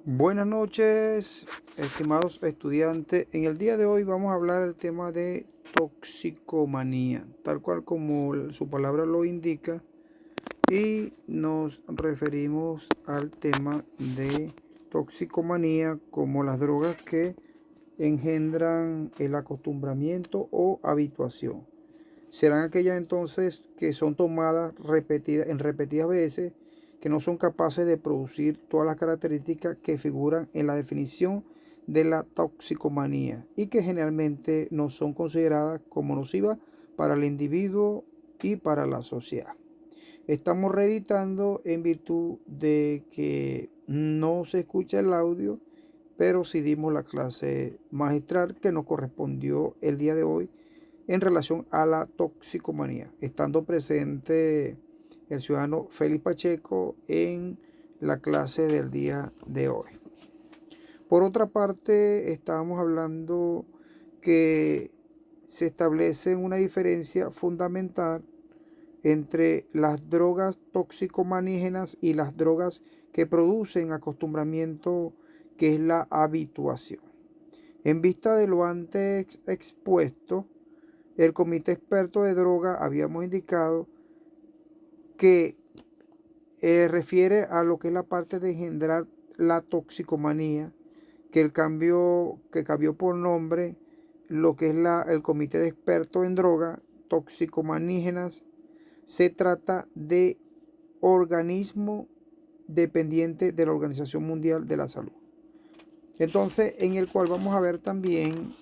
Buenas noches, estimados estudiantes. En el día de hoy vamos a hablar del tema de toxicomanía, tal cual como su palabra lo indica, y nos referimos al tema de toxicomanía como las drogas que engendran el acostumbramiento o habituación. Serán aquellas entonces que son tomadas en repetidas veces, que no son capaces de producir todas las características que figuran en la definición de la toxicomanía y que generalmente no son consideradas como nocivas para el individuo y para la sociedad. Estamos reeditando en virtud de que no se escucha el audio, pero sí dimos la clase magistral que nos correspondió el día de hoy en relación a la toxicomanía, estando presente el ciudadano Félix Pacheco en la clase del día de hoy. Por otra parte, estábamos hablando que se establece una diferencia fundamental entre las drogas toxicomanígenas y las drogas que producen acostumbramiento, que es la habituación. En vista de lo antes expuesto, el comité experto de droga habíamos indicado que refiere a lo que es la parte de engendrar la toxicomanía, que el cambio que cambió por nombre lo que es el comité de expertos en droga toxicomanígenas. Se trata de organismo dependiente de la Organización Mundial de la Salud. Entonces, en el cual vamos a ver también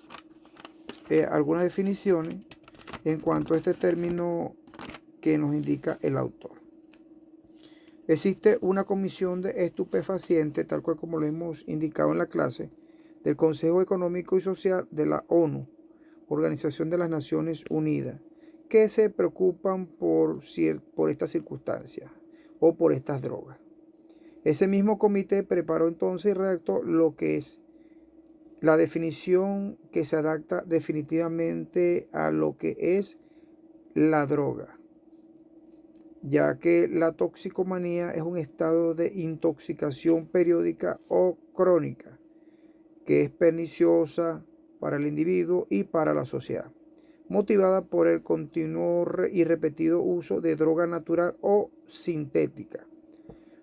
algunas definiciones en cuanto a este término que nos indica el autor. Existe una comisión de estupefacientes, tal cual como lo hemos indicado en la clase, del Consejo Económico y Social de la ONU, Organización de las Naciones Unidas, que se preocupan por estas circunstancias o por estas drogas. Ese mismo comité preparó entonces y redactó lo que es la definición que se adapta definitivamente a lo que es la droga, ya que la toxicomanía es un estado de intoxicación periódica o crónica que es perniciosa para el individuo y para la sociedad, motivada por el continuo y repetido uso de droga natural o sintética.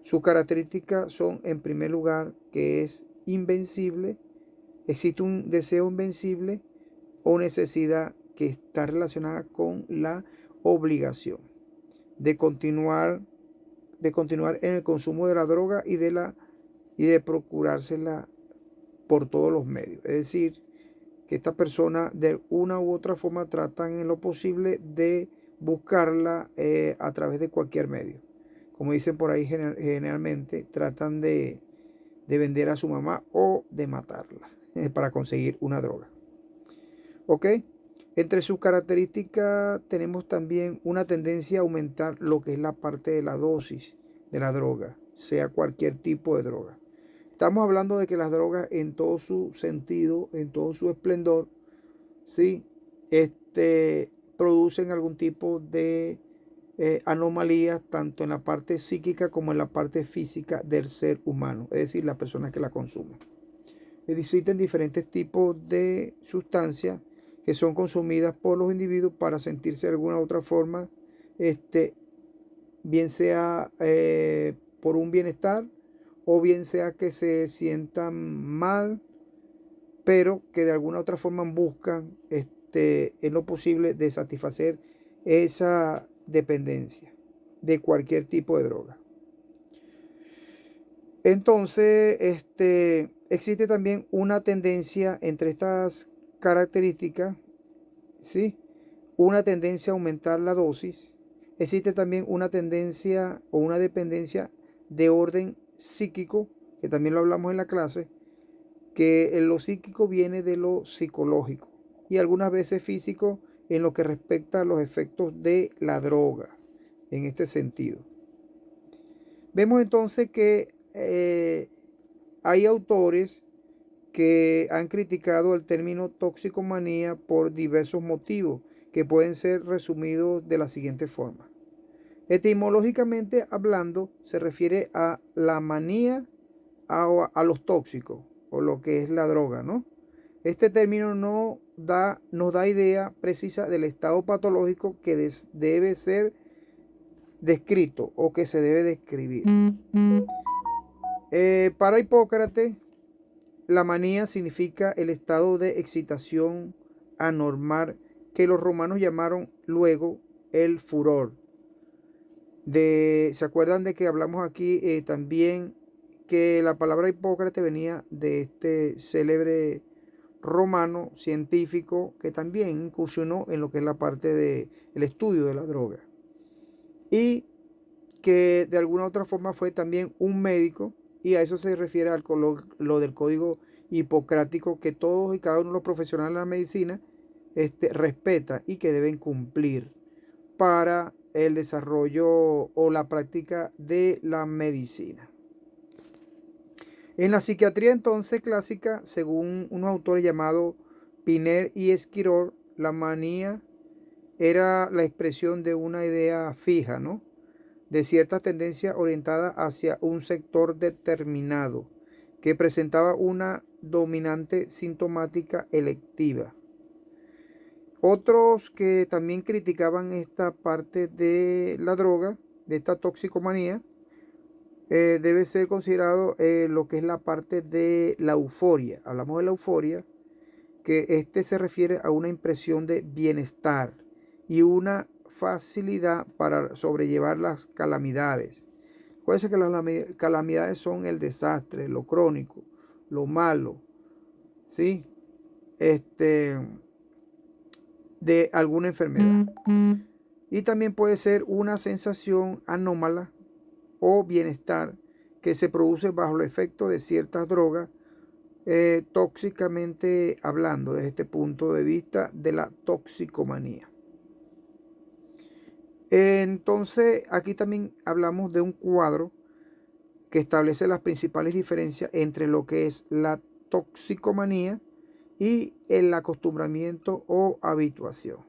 Sus características son, en primer lugar, que es invencible. Existe un deseo invencible o necesidad que está relacionada con la obligación de continuar, en el consumo de la droga y de procurársela por todos los medios. Es decir, que estas personas de una u otra forma tratan en lo posible de buscarla a través de cualquier medio. Como dicen por ahí, generalmente tratan de vender a su mamá o de matarla para conseguir una droga. ¿Ok? Entre sus características tenemos también una tendencia a aumentar lo que es la parte de la dosis de la droga, sea cualquier tipo de droga. Estamos hablando de que las drogas en todo su sentido, en todo su esplendor, ¿sí? Producen algún tipo de anomalías tanto en la parte psíquica como en la parte física del ser humano, es decir, las personas que la consumen. Existen diferentes tipos de sustancias que son consumidas por los individuos para sentirse de alguna u otra forma, bien sea por un bienestar o bien sea que se sientan mal, pero que de alguna u otra forma buscan en lo posible de satisfacer esa dependencia de cualquier tipo de droga. Entonces, existe también una tendencia entre estas características, ¿sí? Una tendencia a aumentar la dosis. Existe también una tendencia o una dependencia de orden psíquico, que también lo hablamos en la clase, que en lo psíquico viene de lo psicológico y algunas veces físico en lo que respecta a los efectos de la droga, en este sentido. Vemos entonces que hay autores que han criticado el término toxicomanía por diversos motivos que pueden ser resumidos de la siguiente forma. Etimológicamente hablando, se refiere a la manía a los tóxicos o lo que es la droga, ¿no? Este término no nos da idea precisa del estado patológico que debe ser descrito o que se debe describir. Para Hipócrates, la manía significa el estado de excitación anormal que los romanos llamaron luego el furor. ¿Se acuerdan de que hablamos aquí también que la palabra Hipócrates venía de este célebre romano científico que también incursionó en lo que es la parte del estudio de la droga? Y que de alguna u otra forma fue también un médico, y a eso se refiere lo del código hipocrático que todos y cada uno de los profesionales de la medicina respeta y que deben cumplir para el desarrollo o la práctica de la medicina. En la psiquiatría entonces clásica, según unos autores llamados Piner y Esquirol, la manía era la expresión de una idea fija, ¿no?, de cierta tendencia orientada hacia un sector determinado, que presentaba una dominante sintomática electiva. Otros que también criticaban esta parte de la droga, de esta toxicomanía, debe ser considerado lo que es la parte de la euforia. Hablamos de la euforia, que se refiere a una impresión de bienestar y una facilidad para sobrellevar las calamidades. Puede ser que las calamidades son el desastre, lo crónico, lo malo, ¿sí? De alguna enfermedad. Y también puede ser una sensación anómala o bienestar que se produce bajo el efecto de ciertas drogas, tóxicamente hablando, desde este punto de vista de la toxicomanía. Entonces, aquí también hablamos de un cuadro que establece las principales diferencias entre lo que es la toxicomanía y el acostumbramiento o habituación.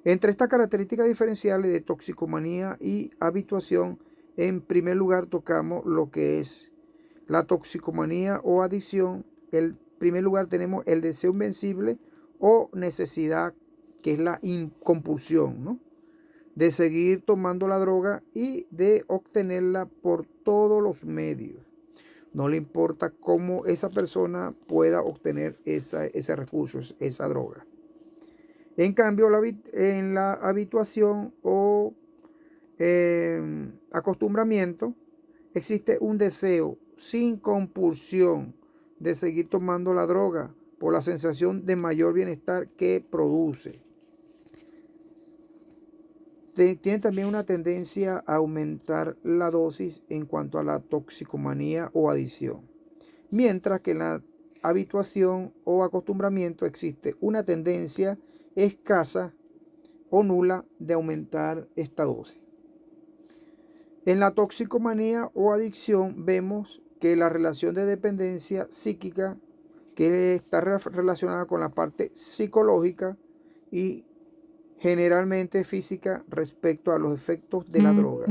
Entre estas características diferenciales de toxicomanía y habituación, en primer lugar tocamos lo que es la toxicomanía o adicción. En primer lugar tenemos el deseo invencible o necesidad, que es la compulsión, ¿no?, de seguir tomando la droga y de obtenerla por todos los medios. No le importa cómo esa persona pueda obtener ese recurso, esa droga. En cambio, en la habituación o acostumbramiento, existe un deseo sin compulsión de seguir tomando la droga por la sensación de mayor bienestar que produce. Tiene también una tendencia a aumentar la dosis en cuanto a la toxicomanía o adicción, mientras que en la habituación o acostumbramiento existe una tendencia escasa o nula de aumentar esta dosis. En la toxicomanía o adicción vemos que la relación de dependencia psíquica, que está relacionada con la parte psicológica y generalmente física respecto a los efectos de la droga.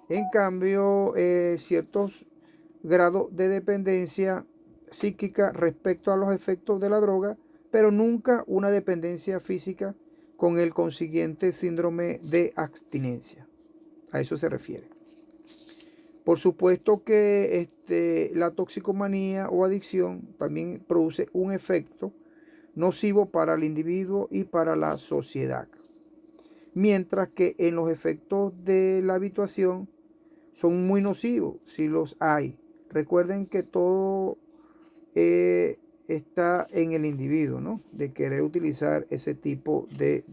En cambio, ciertos grados de dependencia psíquica respecto a los efectos de la droga, pero nunca una dependencia física con el consiguiente síndrome de abstinencia. A eso se refiere. Por supuesto que la toxicomanía o adicción también produce un efecto nocivo para el individuo y para la sociedad, mientras que en los efectos de la habituación son muy nocivos, si los hay. Recuerden que todo está en el individuo, ¿no?, de querer utilizar ese tipo de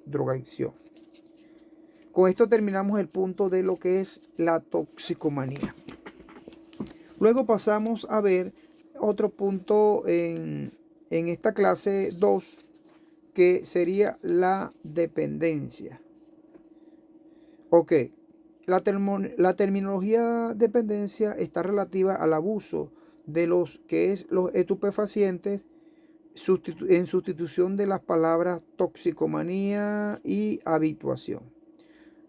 drogadicción. Con esto terminamos el punto de lo que es la toxicomanía. Luego pasamos a ver otro punto en esta clase 2, que sería la dependencia. Ok, la terminología dependencia está relativa al abuso de los estupefacientes en sustitución de las palabras toxicomanía y habituación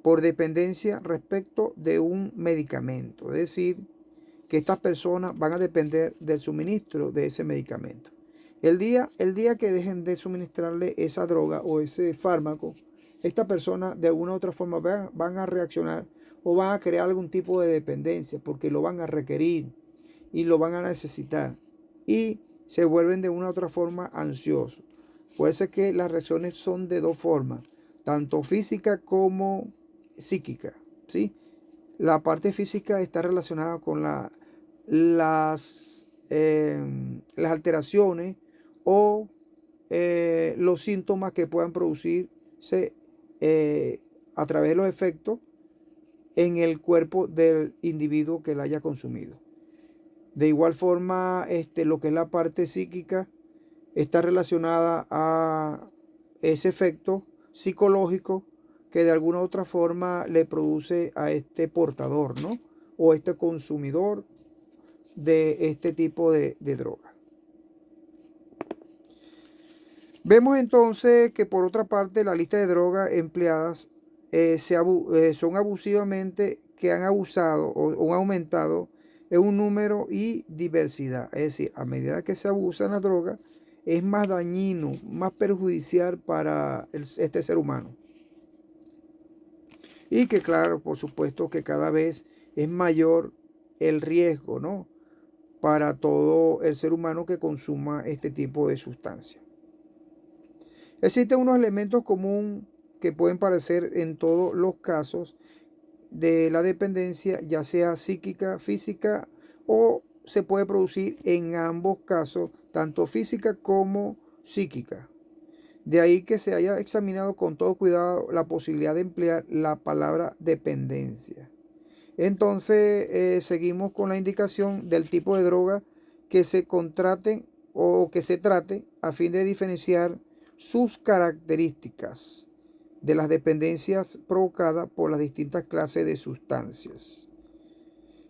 por dependencia respecto de un medicamento. Es decir, que estas personas van a depender del suministro de ese medicamento. El día que dejen de suministrarle esa droga o ese fármaco, estas personas de alguna u otra forma van a reaccionar o van a crear algún tipo de dependencia porque lo van a requerir y lo van a necesitar y se vuelven de una u otra forma ansiosos. Puede ser que las reacciones son de dos formas, tanto física como psíquica, ¿sí? La parte física está relacionada con las alteraciones o los síntomas que puedan producirse a través de los efectos en el cuerpo del individuo que la haya consumido. De igual forma, lo que es la parte psíquica está relacionada a ese efecto psicológico que de alguna u otra forma le produce a este portador, ¿no? O este consumidor de este tipo de droga. Vemos entonces que por otra parte la lista de drogas empleadas son abusivamente, que han abusado o han aumentado en un número y diversidad. Es decir, a medida que se abusan las drogas, es más dañino, más perjudicial para este ser humano. Y que claro, por supuesto que cada vez es mayor el riesgo, ¿no?, para todo el ser humano que consuma este tipo de sustancias. Existen unos elementos comunes que pueden aparecer en todos los casos de la dependencia, ya sea psíquica, física, o se puede producir en ambos casos, tanto física como psíquica. De ahí que se haya examinado con todo cuidado la posibilidad de emplear la palabra dependencia. Entonces, seguimos con la indicación del tipo de droga que se contraten o que se trate a fin de diferenciar sus características de las dependencias provocadas por las distintas clases de sustancias.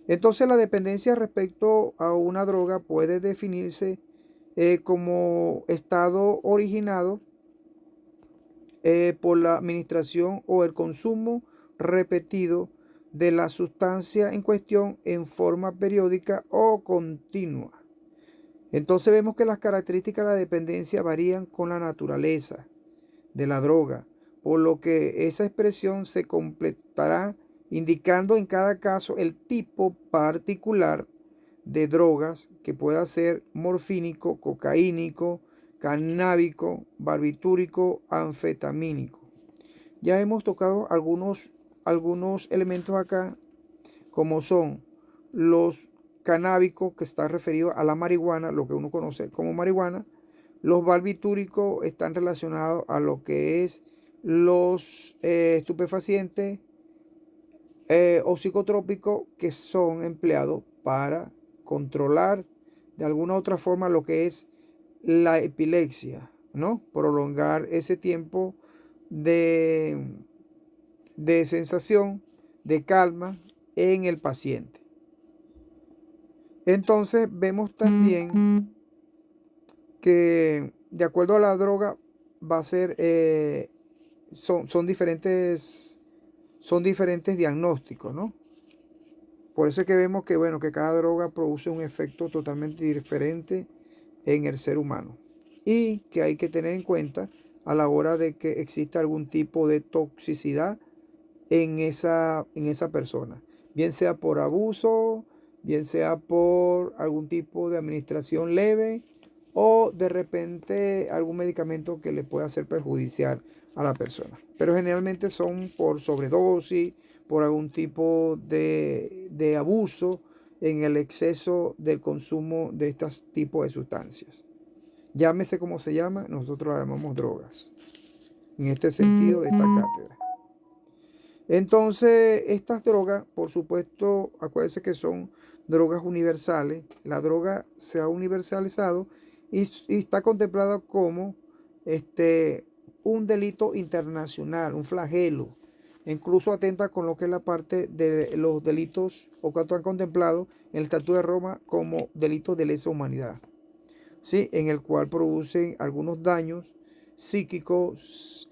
Entonces, la dependencia respecto a una droga puede definirse como estado originado por la administración o el consumo repetido de la sustancia en cuestión en forma periódica o continua. Entonces vemos que las características de la dependencia varían con la naturaleza de la droga, por lo que esa expresión se completará indicando en cada caso el tipo particular de drogas, que pueda ser morfínico, cocaínico, canábico, barbitúrico, anfetamínico. Ya hemos tocado algunos elementos acá, como son los canábicos, que está referido a la marihuana, lo que uno conoce como marihuana. Los barbitúricos están relacionados a lo que es los estupefacientes o psicotrópicos, que son empleados para controlar de alguna otra forma lo que es la epilepsia, ¿no? Prolongar ese tiempo de sensación, de calma en el paciente. Entonces vemos también que de acuerdo a la droga va a ser, son diferentes diagnósticos, ¿no? Por eso es que vemos que, bueno, que cada droga produce un efecto totalmente diferente en el ser humano y que hay que tener en cuenta a la hora de que exista algún tipo de toxicidad en esa persona, bien sea por abuso, bien sea por algún tipo de administración leve o de repente algún medicamento que le pueda ser perjudicial a la persona. Pero generalmente son por sobredosis, por algún tipo de abuso en el exceso del consumo de estos tipos de sustancias. Llámese como se llama, nosotros la llamamos drogas, en este sentido de esta cátedra. Entonces, estas drogas, por supuesto, acuérdense que son drogas universales. La droga se ha universalizado y está contemplada como un delito internacional, un flagelo. Incluso atenta con lo que es la parte de los delitos o que están contemplados en el Estatuto de Roma como delitos de lesa humanidad, ¿sí? En el cual producen algunos daños psíquicos,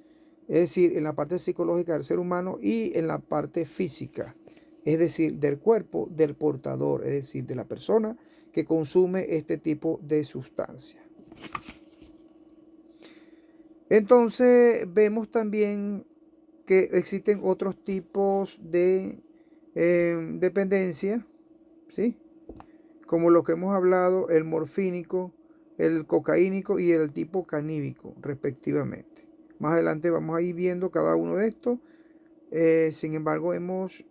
es decir, en la parte psicológica del ser humano y en la parte física, es decir, del cuerpo del portador, es decir, de la persona que consume este tipo de sustancia. Entonces vemos también que existen otros tipos de dependencia, ¿sí? Como lo que hemos hablado, el morfínico, el cocaínico y el tipo caníbico, respectivamente. Más adelante vamos a ir viendo cada uno de estos. Sin embargo, hemos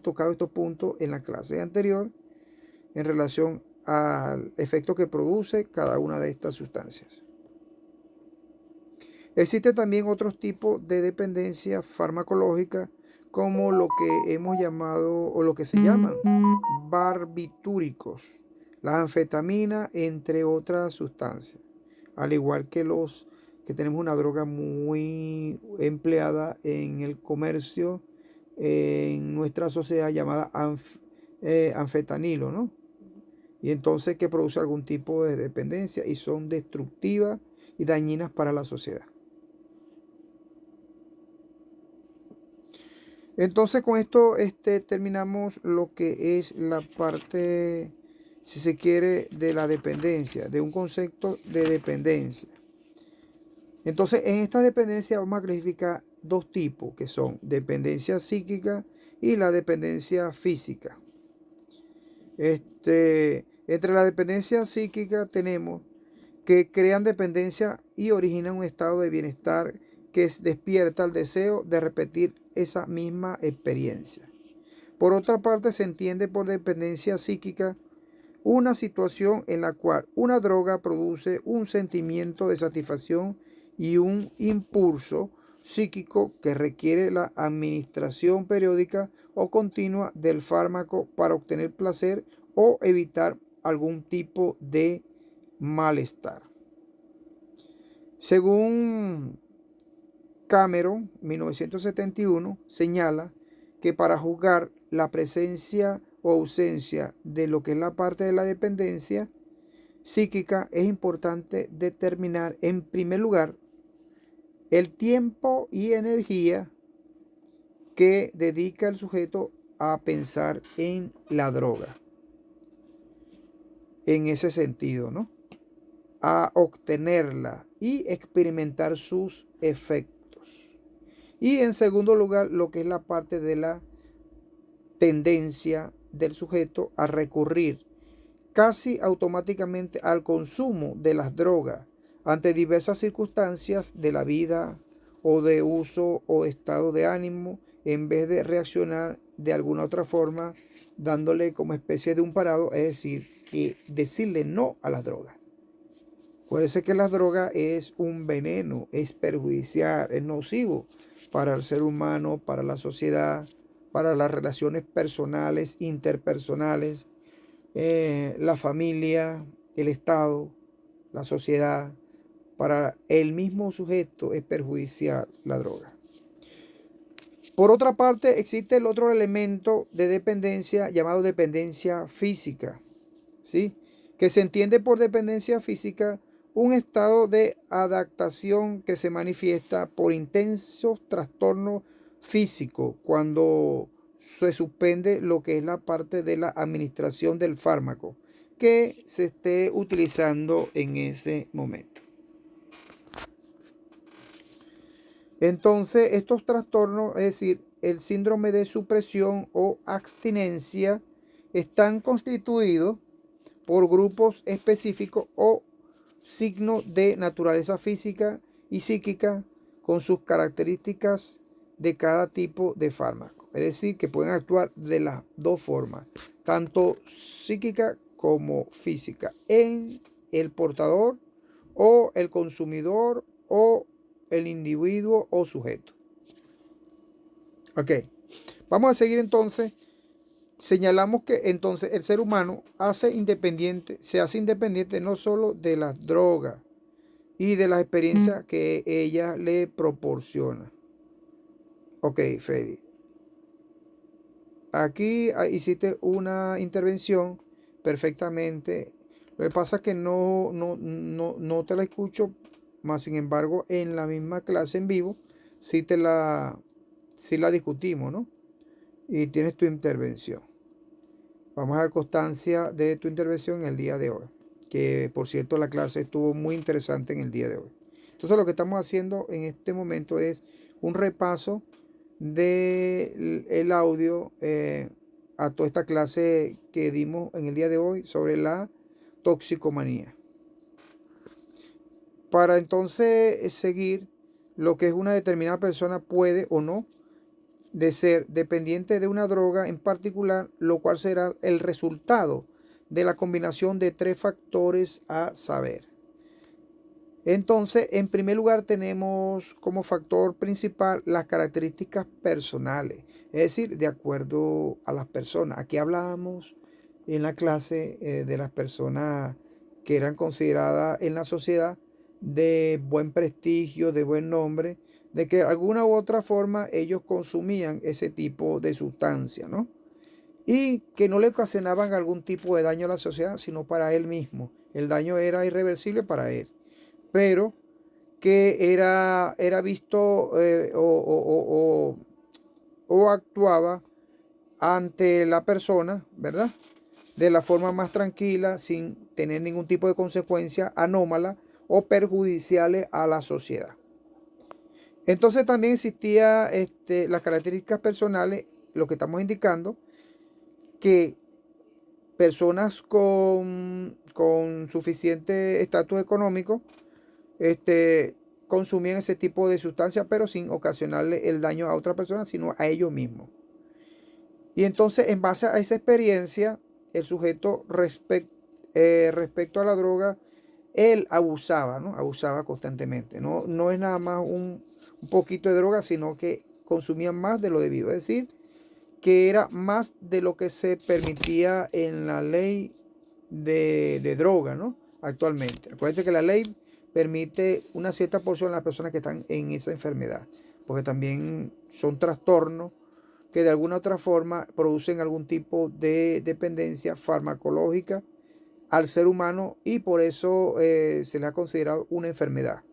tocado estos puntos en la clase anterior en relación al efecto que produce cada una de estas sustancias. Existe también otros tipos de dependencia farmacológica como lo que hemos llamado o lo que se llaman barbitúricos, la anfetamina, entre otras sustancias. Al igual que los que tenemos una droga muy empleada en el comercio, en nuestra sociedad llamada anfetanilo, ¿no? Y entonces que produce algún tipo de dependencia y son destructivas y dañinas para la sociedad. Entonces con esto terminamos lo que es la parte, si se quiere, de la dependencia, de un concepto de dependencia. Entonces en esta dependencia vamos a clasificar dos tipos, que son dependencia psíquica y la dependencia física. Entre la dependencia psíquica tenemos que crean dependencia y originan un estado de bienestar que despierta el deseo de repetir esa misma experiencia. Por otra parte, se entiende por dependencia psíquica una situación en la cual una droga produce un sentimiento de satisfacción y un impulso psíquico que requiere la administración periódica o continua del fármaco para obtener placer o evitar algún tipo de malestar. Según Cameron, 1971, señala que para juzgar la presencia o ausencia de lo que es la parte de la dependencia psíquica es importante determinar, en primer lugar, el tiempo y energía que dedica el sujeto a pensar en la droga. En ese sentido, ¿no? A obtenerla y experimentar sus efectos. Y en segundo lugar, lo que es la parte de la tendencia del sujeto a recurrir casi automáticamente al consumo de las drogas ante diversas circunstancias de la vida o de uso o estado de ánimo, en vez de reaccionar de alguna otra forma, dándole como especie de un parado, es decir, que decirle no a las drogas. Acuérdense que la droga es un veneno, es perjudicial, es nocivo para el ser humano, para la sociedad, para las relaciones personales, interpersonales, la familia, el Estado, la sociedad. Para el mismo sujeto es perjudicial la droga. Por otra parte, existe el otro elemento de dependencia llamado dependencia física, ¿sí? Que se entiende por dependencia física un estado de adaptación que se manifiesta por intensos trastornos físicos cuando se suspende lo que es la parte de la administración del fármaco que se esté utilizando en ese momento. Entonces, estos trastornos, es decir, el síndrome de supresión o abstinencia, están constituidos por grupos específicos o signos de naturaleza física y psíquica con sus características de cada tipo de fármaco. Es decir, que pueden actuar de las dos formas, tanto psíquica como física, en el portador o el consumidor o el individuo o sujeto. Ok, vamos a seguir entonces. Señalamos que entonces el ser humano se hace independiente no solo de las drogas y de las experiencias que ella le proporciona. Ok, Feli. Aquí hiciste una intervención perfectamente. Lo que pasa es que no te la escucho, más sin embargo, en la misma clase en vivo sí la discutimos, ¿no? y tienes tu intervención. Vamos a dar constancia de tu intervención en el día de hoy, que por cierto la clase estuvo muy interesante en el día de hoy. Entonces lo que estamos haciendo en este momento es un repaso del audio a toda esta clase que dimos en el día de hoy sobre la toxicomanía. Para entonces seguir lo que es una determinada persona puede o no de ser dependiente de una droga en particular, lo cual será el resultado de la combinación de 3 factores a saber. Entonces, en primer lugar tenemos como factor principal las características personales, es decir, de acuerdo a las personas. Aquí hablábamos en la clase de las personas que eran consideradas en la sociedad de buen prestigio, de buen nombre, de que de alguna u otra forma ellos consumían ese tipo de sustancia, ¿no? Y que no le ocasionaban algún tipo de daño a la sociedad, sino para él mismo. El daño era irreversible para él, pero que era visto o actuaba ante la persona, ¿verdad? De la forma más tranquila, sin tener ningún tipo de consecuencia anómala o perjudiciales a la sociedad. Entonces también existía las características personales, lo que estamos indicando, que personas con suficiente estatus económico consumían ese tipo de sustancias, pero sin ocasionarle el daño a otra persona, sino a ellos mismos. Y entonces, en base a esa experiencia, el sujeto respecto a la droga, él abusaba, ¿no? Abusaba constantemente. No es nada más un poquito de droga, sino que consumía más de lo debido. Es decir, que era más de lo que se permitía en la ley de droga, ¿no? Actualmente. Acuérdense que la ley permite una cierta porción a las personas que están en esa enfermedad, porque también son trastornos que de alguna otra forma producen algún tipo de dependencia farmacológica al ser humano y por eso se le ha considerado una enfermedad.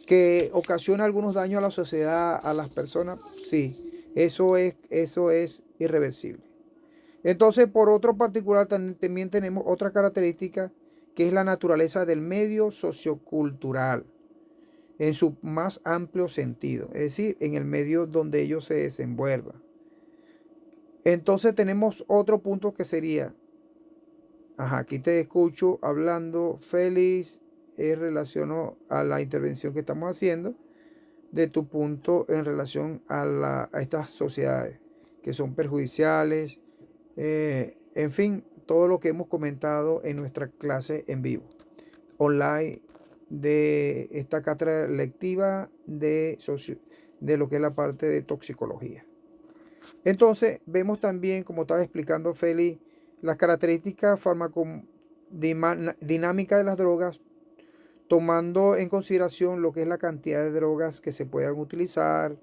¿Que ocasiona algunos daños a la sociedad, a las personas? Sí, eso es irreversible. Entonces, por otro particular, también tenemos otra característica que es la naturaleza del medio sociocultural en su más amplio sentido, es decir, en el medio donde ellos se desenvuelvan. Entonces tenemos otro punto que sería, aquí te escucho hablando, Félix, en relación a la intervención que estamos haciendo, de tu punto en relación a estas sociedades que son perjudiciales, en fin, todo lo que hemos comentado en nuestra clase en vivo, online, de esta cátedra lectiva de lo que es la parte de toxicología. Entonces, vemos también, como estaba explicando Feli, las características farmacodinámicas de las drogas, tomando en consideración lo que es la cantidad de drogas que se puedan utilizar,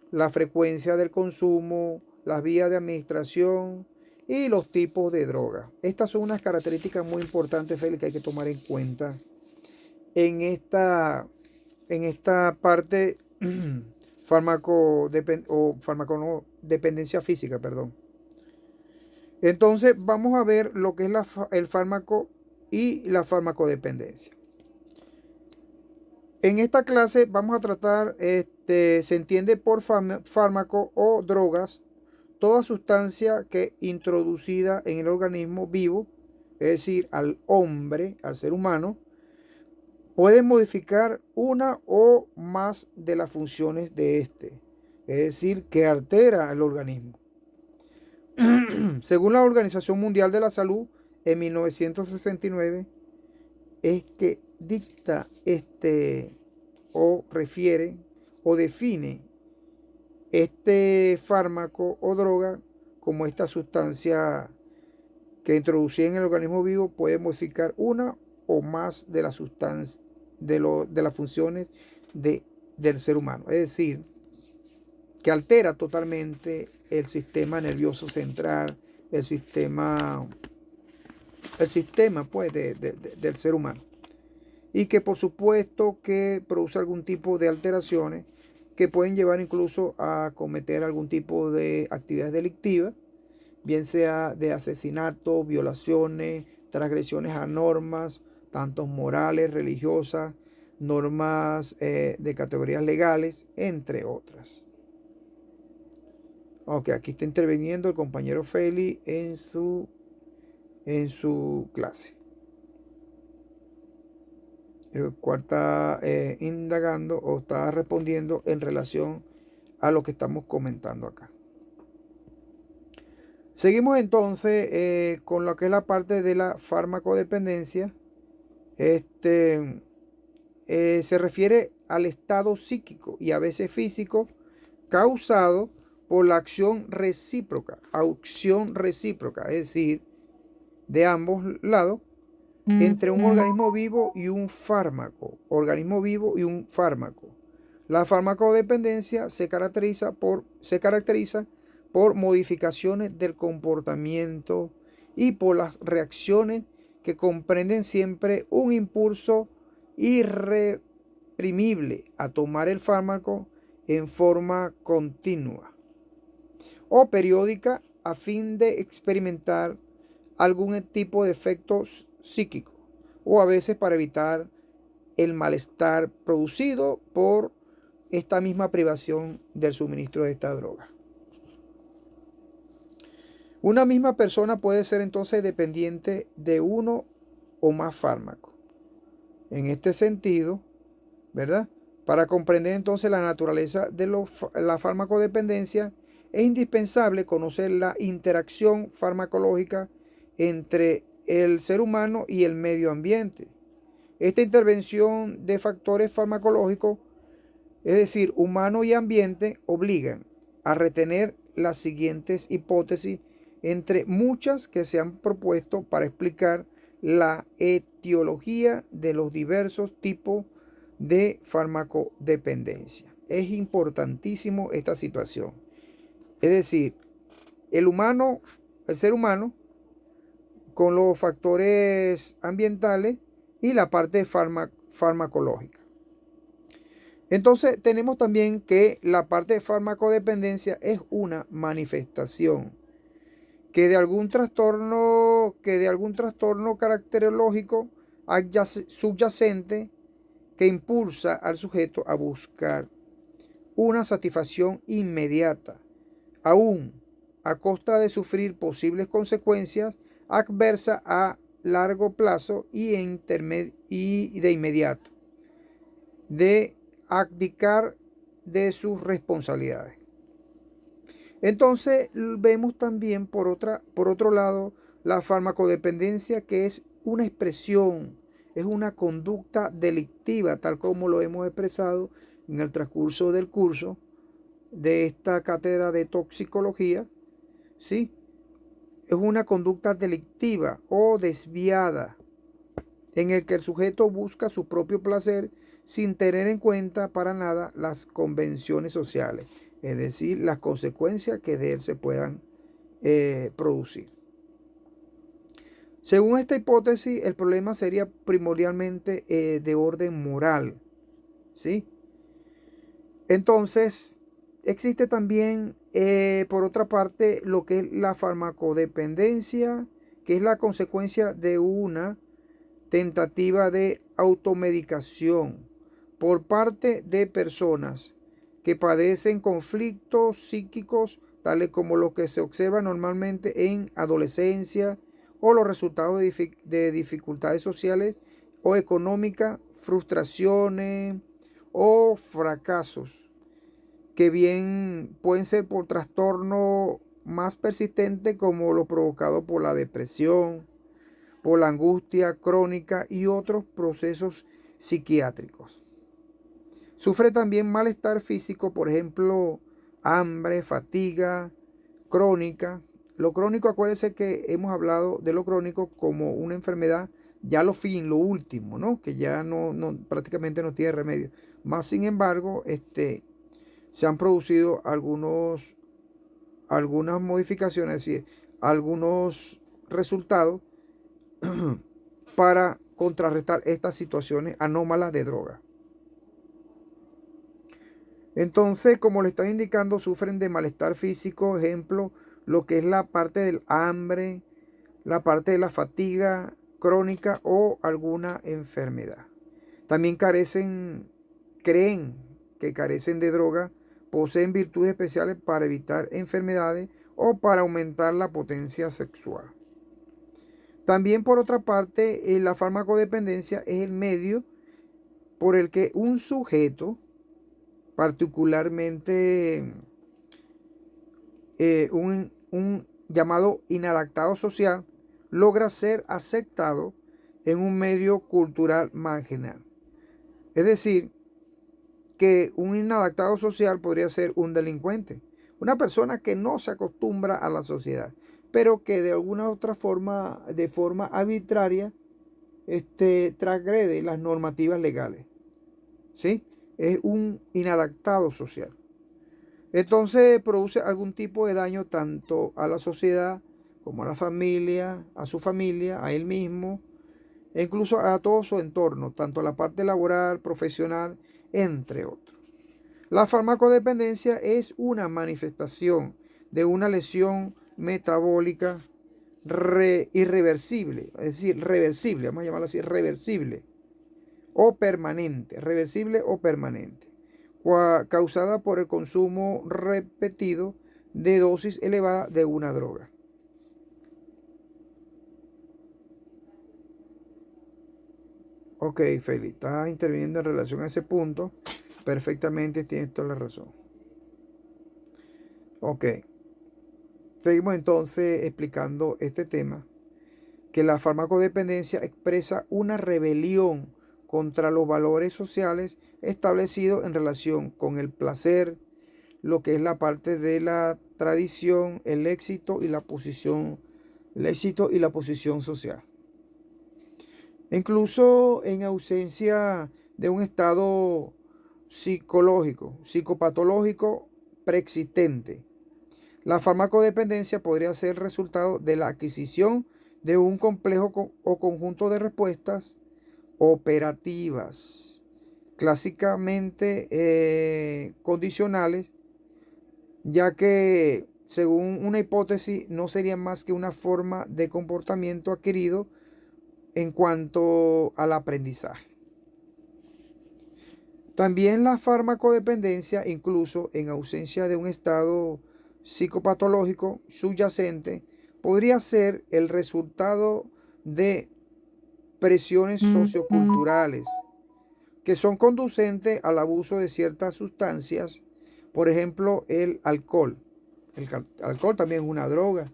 la frecuencia del consumo, las vías de administración y los tipos de drogas. Estas son unas características muy importantes, Feli, que hay que tomar en cuenta en esta parte farmacodependencia física, perdón. Entonces vamos a ver lo que es el fármaco y la farmacodependencia. En esta clase vamos a tratar, se entiende por fármaco o drogas, toda sustancia que introducida en el organismo vivo, es decir, al hombre, al ser humano, puede modificar una o más de las funciones de este, es decir, que altera el organismo. Según la Organización Mundial de la Salud, en 1969, es que dicta o refiere o define este fármaco o droga como esta sustancia que introducida en el organismo vivo puede modificar una o más de las sustancias de las funciones del ser humano. Es decir, que altera totalmente el sistema nervioso central, el sistema pues, del ser humano. Y que por supuesto que produce algún tipo de alteraciones que pueden llevar incluso a cometer algún tipo de actividades delictivas, bien sea de asesinato, violaciones, transgresiones a normas, tanto morales, religiosas, normas de categorías legales, entre otras. Ok, aquí está interviniendo el compañero Feli en su clase, el cual está indagando o está respondiendo en relación a lo que estamos comentando acá. Seguimos entonces con lo que es la parte de la farmacodependencia. Se refiere al estado psíquico y a veces físico causado por la acción recíproca, es decir, de ambos lados, entre un organismo vivo y un fármaco. La farmacodependencia se caracteriza por modificaciones del comportamiento y por las reacciones que comprenden siempre un impulso irreprimible a tomar el fármaco en forma continua o periódica a fin de experimentar algún tipo de efecto psíquico o a veces para evitar el malestar producido por esta misma privación del suministro de esta droga. Una misma persona puede ser entonces dependiente de uno o más fármacos. En este sentido, ¿verdad? Para comprender entonces la naturaleza de la farmacodependencia, es indispensable conocer la interacción farmacológica entre el ser humano y el medio ambiente. Esta intervención de factores farmacológicos, es decir, humano y ambiente, obligan a retener las siguientes hipótesis entre muchas que se han propuesto para explicar la etiología de los diversos tipos de farmacodependencia. Es importantísimo esta situación. Es decir, el ser humano, con los factores ambientales y la parte farmacológica. Entonces tenemos también que la parte de farmacodependencia es una manifestación que de algún trastorno caracterológico subyacente que impulsa al sujeto a buscar una satisfacción inmediata, aún a costa de sufrir posibles consecuencias adversas a largo plazo y de inmediato, de abdicar de sus responsabilidades. Entonces vemos también por otro lado la farmacodependencia, que es una expresión, es una conducta delictiva, tal como lo hemos expresado en el transcurso del curso de esta cátedra de toxicología, ¿sí? Es una conducta delictiva o desviada en el que el sujeto busca su propio placer sin tener en cuenta para nada las convenciones sociales, es decir, las consecuencias que de él se puedan producir. Según esta hipótesis, el problema sería primordialmente de orden moral, ¿sí? Entonces, existe también, por otra parte, lo que es la farmacodependencia, que es la consecuencia de una tentativa de automedicación por parte de personas que padecen conflictos psíquicos, tales como los que se observan normalmente en adolescencia o los resultados de dificultades sociales o económicas, frustraciones o fracasos, que bien pueden ser por trastorno más persistente como lo provocado por la depresión, por la angustia crónica y otros procesos psiquiátricos. Sufre también malestar físico, por ejemplo, hambre, fatiga crónica. Lo crónico, acuérdense que hemos hablado de lo crónico como una enfermedad, ya lo último, ¿no? Que ya prácticamente no tiene remedio. Más sin embargo, se han producido algunas modificaciones, es decir, algunos resultados para contrarrestar estas situaciones anómalas de droga. Entonces, como le están indicando, sufren de malestar físico, ejemplo, lo que es la parte del hambre, la parte de la fatiga crónica o alguna enfermedad. También creen que carecen de droga, poseen virtudes especiales para evitar enfermedades o para aumentar la potencia sexual. También por otra parte, la farmacodependencia es el medio por el que un sujeto, particularmente un llamado inadaptado social, logra ser aceptado en un medio cultural marginal. Es decir, que un inadaptado social podría ser un delincuente, una persona que no se acostumbra a la sociedad, pero que de alguna otra forma, de forma arbitraria, transgrede las normativas legales. ¿Sí? Es un inadaptado social. Entonces produce algún tipo de daño tanto a la sociedad como a la familia, a su familia, a él mismo, e incluso a todo su entorno, tanto a la parte laboral, profesional, entre otros. La farmacodependencia es una manifestación de una lesión metabólica irreversible, es decir, reversible, vamos a llamarlo así, reversible o permanente, reversible o permanente, causada por el consumo repetido de dosis elevada de una droga. Ok, Félix, estás interviniendo en relación a ese punto. Perfectamente, tienes toda la razón. Ok, seguimos entonces explicando este tema, que la farmacodependencia expresa una rebelión contra los valores sociales establecidos en relación con el placer, lo que es la parte de la tradición, el éxito y la posición, social. Incluso en ausencia de un estado psicológico, psicopatológico preexistente. La farmacodependencia podría ser el resultado de la adquisición de un complejo o conjunto de respuestas operativas, clásicamente condicionales, ya que, según una hipótesis, no sería más que una forma de comportamiento adquirido en cuanto al aprendizaje. También la farmacodependencia, incluso en ausencia de un estado psicopatológico subyacente, podría ser el resultado de presiones socioculturales que son conducentes al abuso de ciertas sustancias, por ejemplo, el alcohol. El alcohol también es una droga,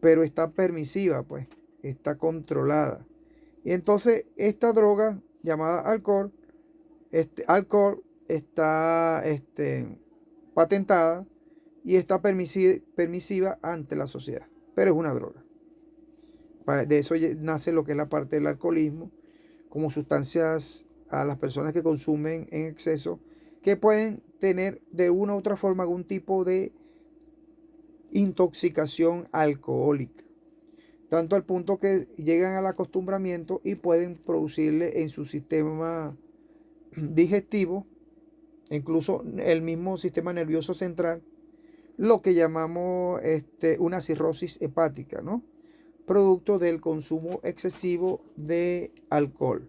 pero está permisiva, pues, está controlada. Y entonces esta droga llamada alcohol está patentada y está permisiva ante la sociedad, pero es una droga. De eso nace lo que es la parte del alcoholismo, como sustancias a las personas que consumen en exceso, que pueden tener de una u otra forma algún tipo de intoxicación alcohólica, tanto al punto que llegan al acostumbramiento y pueden producirle en su sistema digestivo, incluso el mismo sistema nervioso central, lo que llamamos una cirrosis hepática, ¿no? Producto del consumo excesivo de alcohol.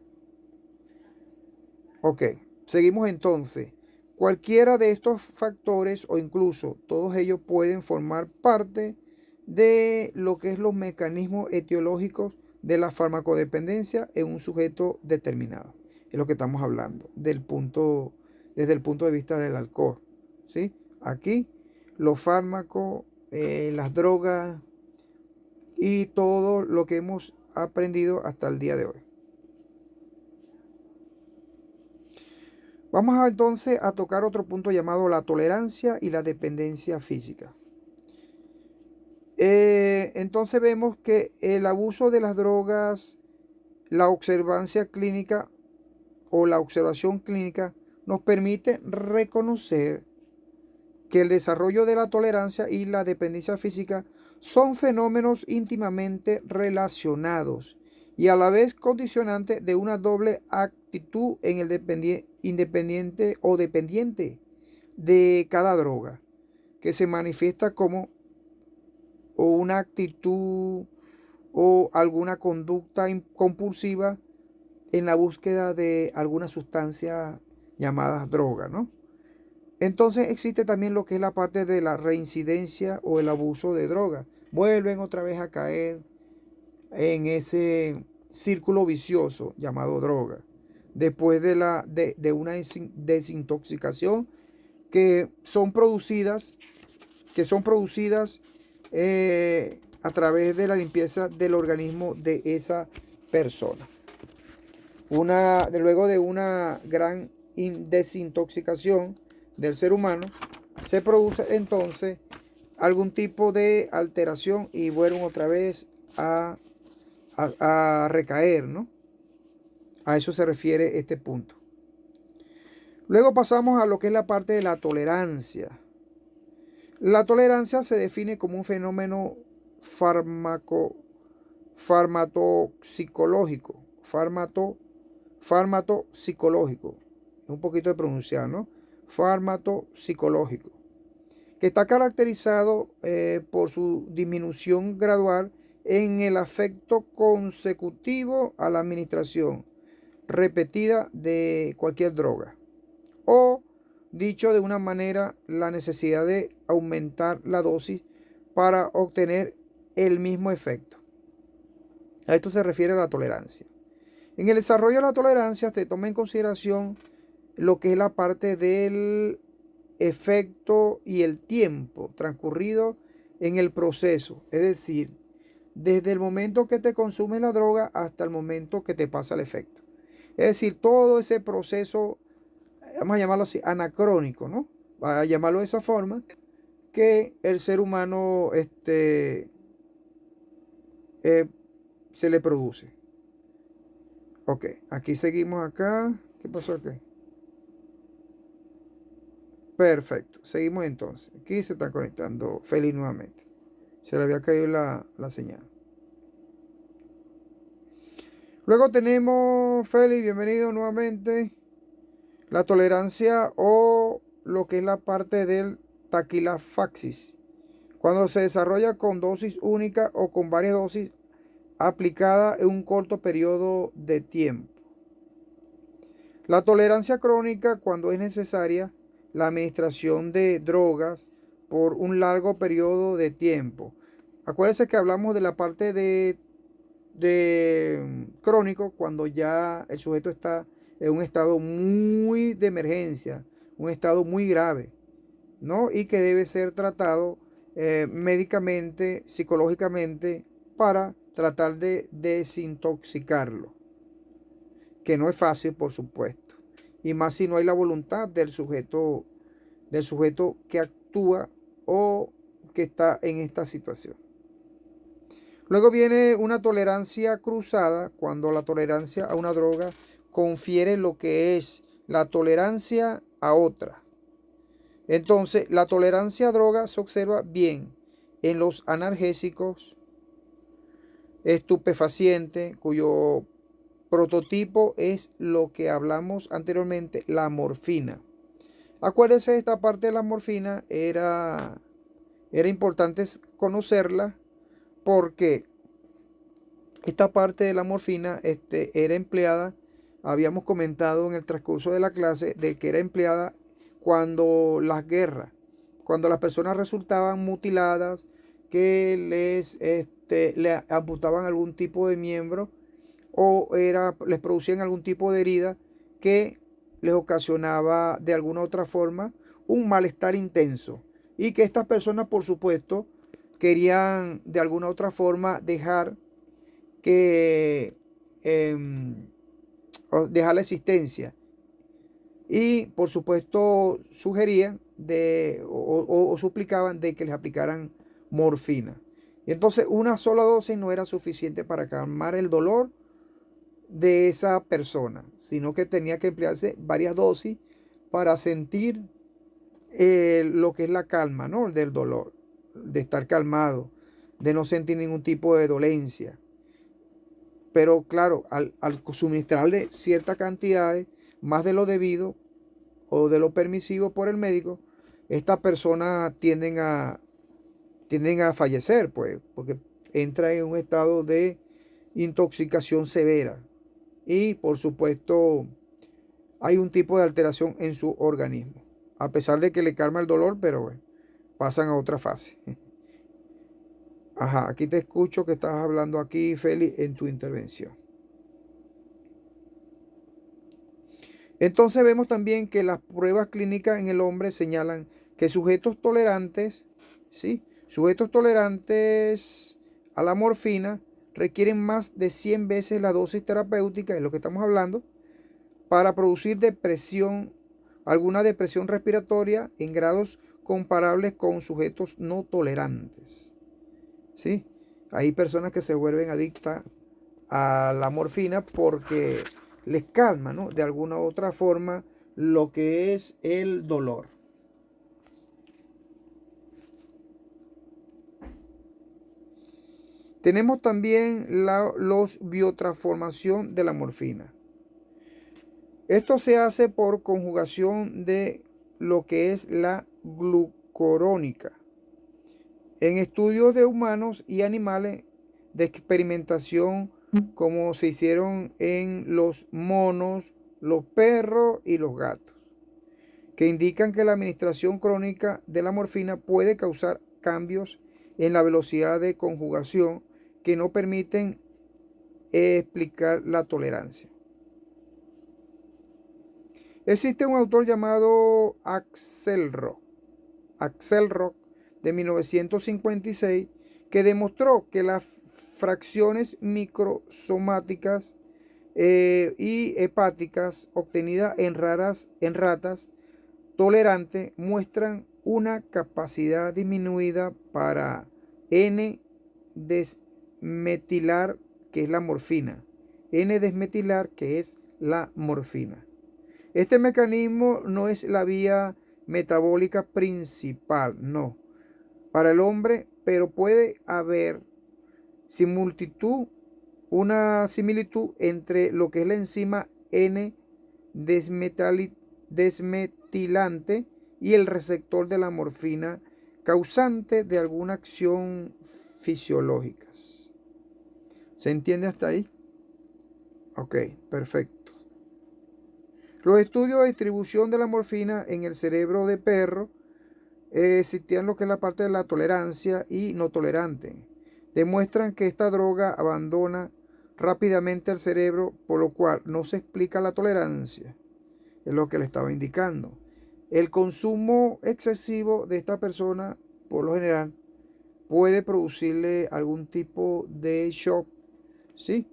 Ok, seguimos entonces. Cualquiera de estos factores o incluso todos ellos pueden formar parte de lo que es los mecanismos etiológicos de la farmacodependencia en un sujeto determinado. Es lo que estamos hablando desde el punto de vista del alcohol. ¿Sí? Aquí los fármacos, las drogas y todo lo que hemos aprendido hasta el día de hoy. Vamos entonces a tocar otro punto llamado la tolerancia y la dependencia física. Entonces vemos que el abuso de las drogas, la observancia clínica o la observación clínica nos permite reconocer que el desarrollo de la tolerancia y la dependencia física son fenómenos íntimamente relacionados y a la vez condicionantes de una doble actitud en el independiente o dependiente de cada droga, que se manifiesta como o una actitud o alguna conducta compulsiva en la búsqueda de alguna sustancia llamada droga, ¿no? Entonces existe también lo que es la parte de la reincidencia o el abuso de droga. Vuelven otra vez a caer en ese círculo vicioso llamado droga. Después de una desintoxicación que son producidas, a través de la limpieza del organismo de esa persona. Luego de una gran desintoxicación del ser humano, se produce entonces algún tipo de alteración y vuelven otra vez a recaer, ¿no? A eso se refiere este punto. Luego pasamos a lo que es la parte de la tolerancia. La tolerancia se define como un fenómeno farmacopsicológico. Farmacopsicológico. Es un poquito de pronunciar, ¿no? Farmacopsicológico. Que está caracterizado por su disminución gradual en el efecto consecutivo a la administración repetida de cualquier droga. O, dicho de una manera, la necesidad de aumentar la dosis para obtener el mismo efecto. A esto se refiere la tolerancia. En el desarrollo de la tolerancia se toma en consideración lo que es la parte del efecto y el tiempo transcurrido en el proceso. Es decir, desde el momento que te consumes la droga hasta el momento que te pasa el efecto. Es decir, todo ese proceso, vamos a llamarlo así, anacrónico, ¿no? Va a llamarlo de esa forma, que el ser humano se le produce. Ok, aquí seguimos acá. ¿Qué pasó aquí? Perfecto, seguimos entonces. Aquí se está conectando Félix nuevamente. Se le había caído la señal. Luego tenemos, Félix, bienvenido nuevamente. La tolerancia o lo que es la parte del taquilafaxis. Cuando se desarrolla con dosis única o con varias dosis aplicadas en un corto periodo de tiempo. La tolerancia crónica cuando es necesaria la administración de drogas por un largo periodo de tiempo. Acuérdense que hablamos de la parte de crónico cuando ya el sujeto está en un estado muy de emergencia, un estado muy grave, ¿no? Y que debe ser tratado médicamente, psicológicamente, para tratar de desintoxicarlo, que no es fácil, por supuesto, y más si no hay la voluntad del sujeto que actúa o que está en esta situación. Luego viene una tolerancia cruzada, cuando la tolerancia a una droga confiere lo que es la tolerancia a otra. Entonces, la tolerancia a droga se observa bien en los analgésicos, estupefacientes, cuyo prototipo es lo que hablamos anteriormente, la morfina. Acuérdense, esta parte de la morfina era importante conocerla, porque esta parte de la morfina era empleada, habíamos comentado en el transcurso de la clase, de que era empleada cuando las guerras, cuando las personas resultaban mutiladas, que le amputaban algún tipo de miembro o les producían algún tipo de herida que les ocasionaba de alguna otra forma un malestar intenso, y que estas personas, por supuesto, querían de alguna otra forma dejar la existencia, y por supuesto sugerían o suplicaban de que les aplicaran morfina. Y entonces una sola dosis no era suficiente para calmar el dolor de esa persona, sino que tenía que emplearse varias dosis para sentir lo que es la calma, ¿no? Del dolor, de estar calmado, de no sentir ningún tipo de dolencia. Pero claro, al suministrarle ciertas cantidades, más de lo debido o de lo permisivo por el médico, estas personas tienden a fallecer, pues, porque entra en un estado de intoxicación severa. Y por supuesto, hay un tipo de alteración en su organismo. A pesar de que le calma el dolor, pero bueno, pasan a otra fase. Ajá, aquí te escucho que estás hablando aquí, Félix, en tu intervención. Entonces vemos también que las pruebas clínicas en el hombre señalan que sujetos tolerantes, ¿sí? Sujetos tolerantes a la morfina requieren más de 100 veces la dosis terapéutica, es lo que estamos hablando, para producir depresión, alguna depresión respiratoria en grados comparables con sujetos no tolerantes, ¿sí? Hay personas que se vuelven adictas a la morfina porque les calma, ¿no? De alguna u otra forma lo que es el dolor. Tenemos también los biotransformación de la morfina. Esto se hace por conjugación de lo que es la glucurónica. En estudios de humanos y animales de experimentación como se hicieron en los monos, los perros y los gatos, que indican que la administración crónica de la morfina puede causar cambios en la velocidad de conjugación que no permiten explicar la tolerancia. Existe un autor llamado Axelrod de 1956 que demostró que las fracciones microsomáticas y hepáticas obtenidas en ratas tolerantes muestran una capacidad disminuida para N-desmetilar, que es la morfina. N-desmetilar, que es la morfina. Este mecanismo no es la vía metabólica principal, no, para el hombre, pero puede haber una similitud entre lo que es la enzima N-desmetilante y el receptor de la morfina, causante de alguna acción fisiológica. ¿Se entiende hasta ahí? Ok, perfecto. Los estudios de distribución de la morfina en el cerebro de perro existían lo que es la parte de la tolerancia y no tolerante. Demuestran que esta droga abandona rápidamente el cerebro, por lo cual no se explica la tolerancia. Es lo que le estaba indicando. El consumo excesivo de esta persona, por lo general, puede producirle algún tipo de shock, ¿sí?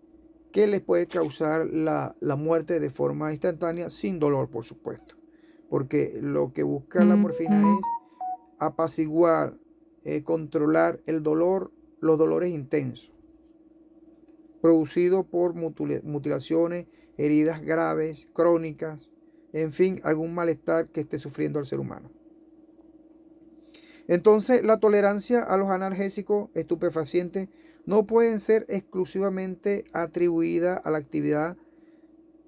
Que les puede causar la muerte de forma instantánea, sin dolor, por supuesto. Porque lo que busca la morfina es apaciguar, controlar el dolor, los dolores intensos, producidos por mutilaciones, heridas graves, crónicas, en fin, algún malestar que esté sufriendo el ser humano. Entonces, la tolerancia a los analgésicos estupefacientes no pueden ser exclusivamente atribuida a la actividad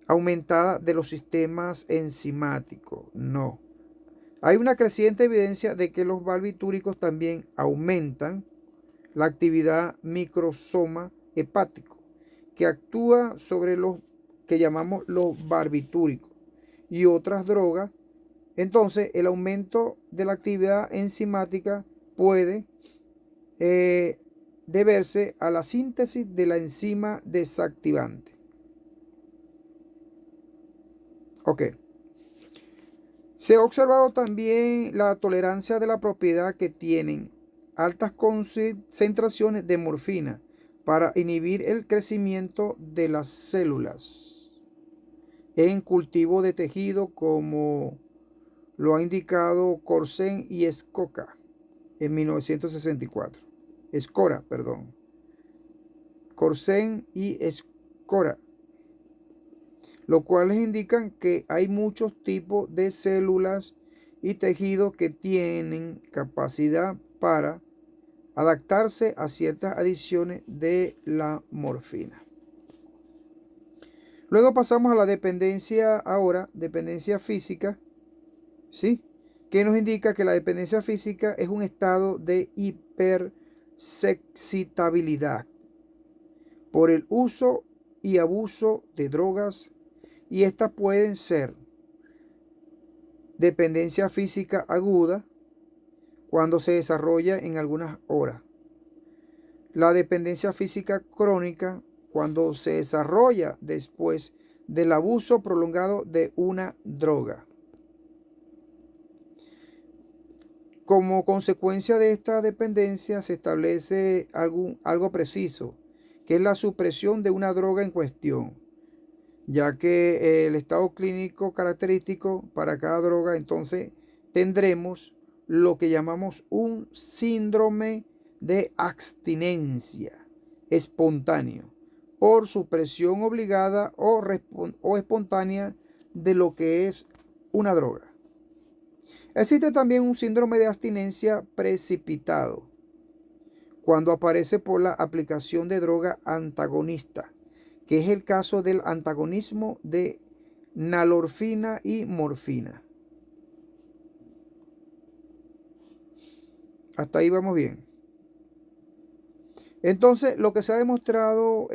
aumentada de los sistemas enzimáticos, no. Hay una creciente evidencia de que los barbitúricos también aumentan la actividad microsoma hepático, que actúa sobre los que llamamos los barbitúricos y otras drogas. Entonces, el aumento de la actividad enzimática puede deberse a la síntesis de la enzima desactivante. Ok. Se ha observado también la tolerancia de la propiedad que tienen altas concentraciones de morfina para inhibir el crecimiento de las células en cultivo de tejido, como lo ha indicado Courcin y Scora en 1964. Scora, perdón. Courcin y Scora, lo cual les indican que hay muchos tipos de células y tejidos que tienen capacidad para adaptarse a ciertas adiciones de la morfina. Luego pasamos a la dependencia ahora, dependencia física, ¿sí? que nos indica que la dependencia física es un estado de hipersexcitabilidad por el uso y abuso de drogas, y estas pueden ser dependencia física aguda cuando se desarrolla en algunas horas, la dependencia física crónica cuando se desarrolla después del abuso prolongado de una droga. Como consecuencia de esta dependencia se establece algo preciso, que es la supresión de una droga en cuestión, ya que el estado clínico característico para cada droga, entonces tendremos lo que llamamos un síndrome de abstinencia espontáneo por supresión obligada o espontánea de lo que es una droga. Existe también un síndrome de abstinencia precipitado, cuando aparece por la aplicación de droga antagonista, que es el caso del antagonismo de nalorfina y morfina. Hasta ahí vamos bien. Entonces, lo que se ha demostrado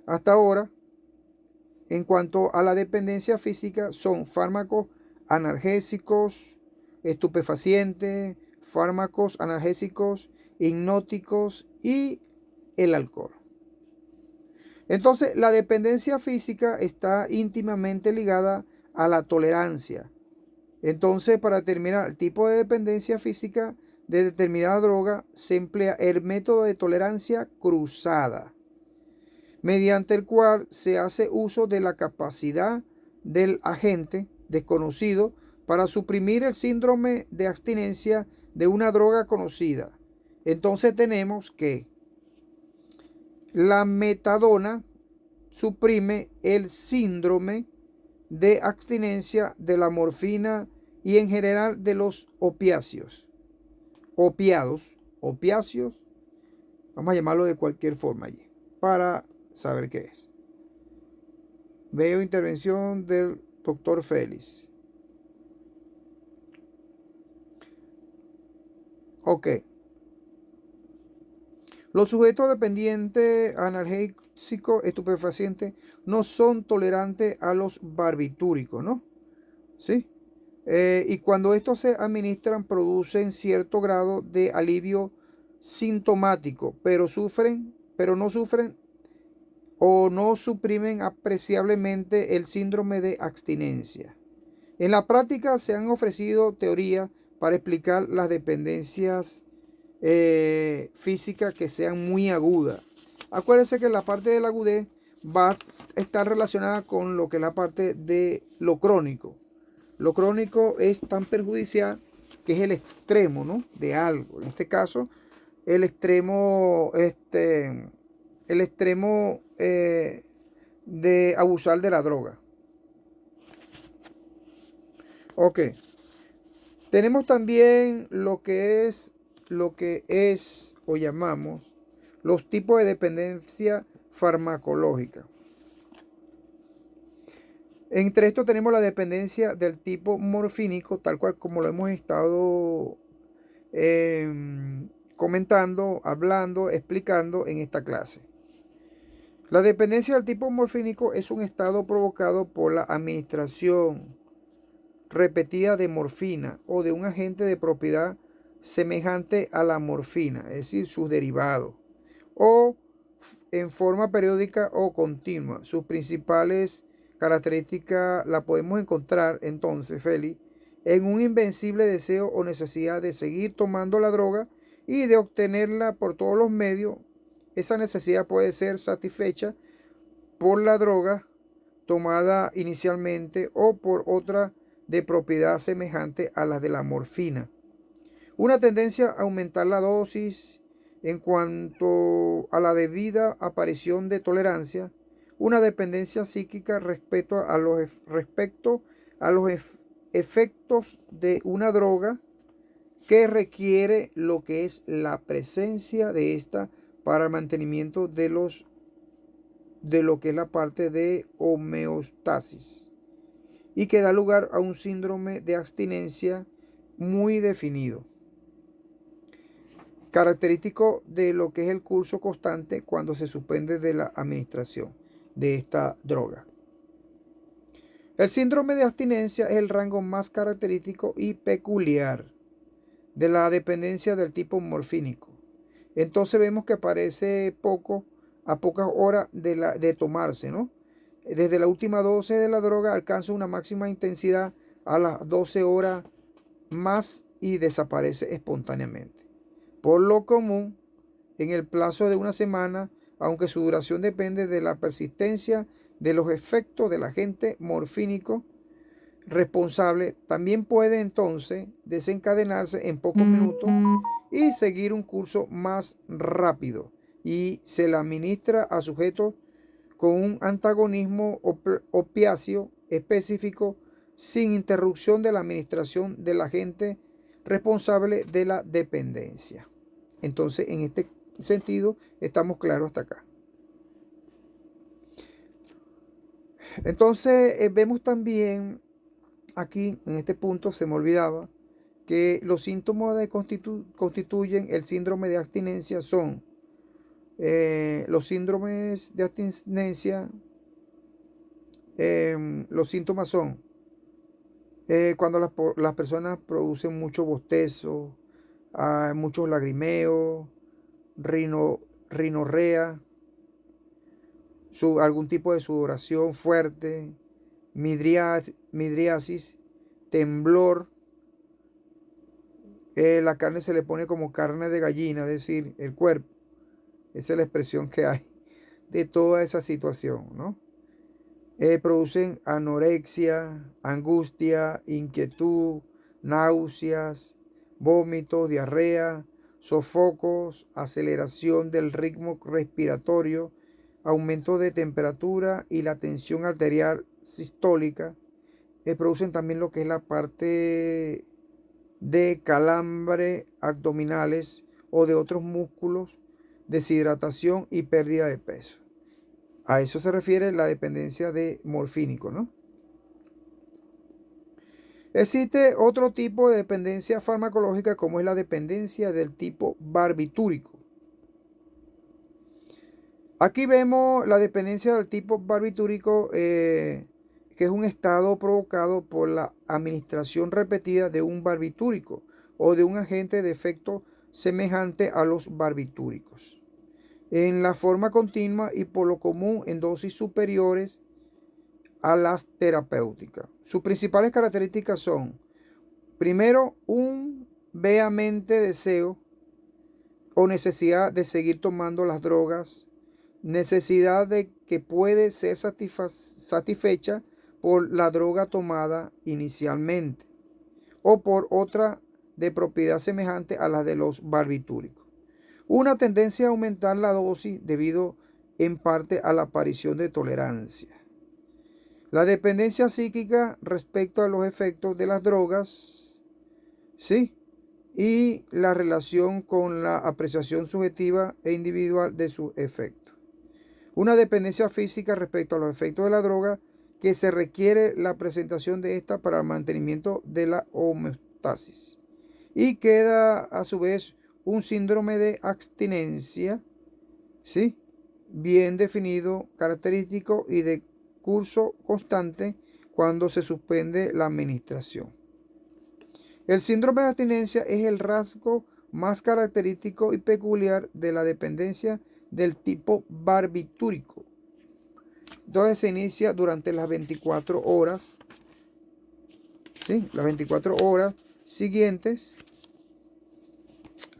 hasta ahora en cuanto a la dependencia física son fármacos analgésicos, estupefacientes, fármacos analgésicos, hipnóticos y el alcohol. Entonces, la dependencia física está íntimamente ligada a la tolerancia. Entonces, para determinar el tipo de dependencia física de determinada droga, se emplea el método de tolerancia cruzada, mediante el cual se hace uso de la capacidad del agente desconocido para suprimir el síndrome de abstinencia de una droga conocida. Entonces tenemos que la metadona suprime el síndrome de abstinencia de la morfina y en general de los opiáceos. Opiáceos, vamos a llamarlo de cualquier forma allí, para saber qué es. Veo intervención del doctor Félix. Ok. Los sujetos dependientes analgésicos estupefacientes no son tolerantes a los barbitúricos, ¿no? ¿Sí? Y cuando estos se administran producen cierto grado de alivio sintomático, pero no sufren o no suprimen apreciablemente el síndrome de abstinencia. En la práctica se han ofrecido teorías para explicar las dependencias físicas que sean muy agudas. Acuérdense que la parte de la agudez va a estar relacionada con lo que es la parte de lo crónico. Lo crónico es tan perjudicial que es el extremo, ¿no?, de algo. En este caso, el extremo de abusar de la droga. Ok. Tenemos también lo que es o llamamos los tipos de dependencia farmacológica. Entre estos tenemos la dependencia del tipo morfínico, tal cual como lo hemos estado comentando, hablando, explicando en esta clase. La dependencia del tipo morfínico es un estado provocado por la administración repetida de morfina o de un agente de propiedad semejante a la morfina, es decir, sus derivados, o en forma periódica o continua. Sus principales características la podemos encontrar entonces, Félix, en un invencible deseo o necesidad de seguir tomando la droga y de obtenerla por todos los medios. Esa necesidad puede ser satisfecha por la droga tomada inicialmente o por otra de propiedad semejante a la de la morfina. Una tendencia a aumentar la dosis en cuanto a la debida aparición de tolerancia. Una dependencia psíquica respecto a los efectos de una droga que requiere lo que es la presencia de esta para el mantenimiento de lo que es la parte de homeostasis. y que da lugar a un síndrome de abstinencia muy definido, característico de lo que es el curso constante cuando se suspende de la administración de esta droga. El síndrome de abstinencia es el rango más característico y peculiar de la dependencia del tipo morfínico. Entonces vemos que aparece a pocas horas de tomarse, ¿no? Desde la última dosis de la droga alcanza una máxima intensidad a las 12 horas más y desaparece espontáneamente. Por lo común, en el plazo de una semana, aunque su duración depende de la persistencia de los efectos del agente morfínico responsable, también puede entonces desencadenarse en pocos minutos y seguir un curso más rápido, y se la administra a sujetos con un antagonismo opiáceo específico sin interrupción de la administración del agente responsable de la dependencia. Entonces, en este sentido, estamos claros hasta acá. Entonces, vemos también aquí, en este punto, se me olvidaba, que los síntomas que constituyen el síndrome de abstinencia son los síndromes de abstinencia. Los síntomas son cuando las personas producen mucho bostezo, muchos lagrimeos, rinorrea, algún tipo de sudoración fuerte, midriasis, temblor. La carne se le pone como carne de gallina, es decir, el cuerpo. Esa es la expresión que hay de toda esa situación, ¿no? Producen anorexia, angustia, inquietud, náuseas, vómitos, diarrea, sofocos, aceleración del ritmo respiratorio, aumento de temperatura y la tensión arterial sistólica. Producen también lo que es la parte de calambre abdominales o de otros músculos, deshidratación y pérdida de peso. A eso se refiere la dependencia de morfínico, ¿no? Existe otro tipo de dependencia farmacológica, como es la dependencia del tipo barbitúrico. Aquí vemos la dependencia del tipo barbitúrico, que es un estado provocado por la administración repetida de un barbitúrico o de un agente de efecto semejante a los barbitúricos, en la forma continua y por lo común en dosis superiores a las terapéuticas. Sus principales características son, primero, un vehemente deseo o necesidad de seguir tomando las drogas, necesidad de que puede ser satisfecha por la droga tomada inicialmente o por otra de propiedad semejante a la de los barbitúricos. Una tendencia a aumentar la dosis debido en parte a la aparición de tolerancia. La dependencia psíquica respecto a los efectos de las drogas, ¿sí? Y la relación con la apreciación subjetiva e individual de sus efectos. Una dependencia física respecto a los efectos de la droga, que se requiere la presentación de esta para el mantenimiento de la homeostasis. Y queda a su vez un síndrome de abstinencia, ¿sí? Bien definido, característico y de curso constante cuando se suspende la administración. El síndrome de abstinencia es el rasgo más característico y peculiar de la dependencia del tipo barbitúrico. Entonces se inicia durante las 24 horas, ¿sí? Las 24 horas siguientes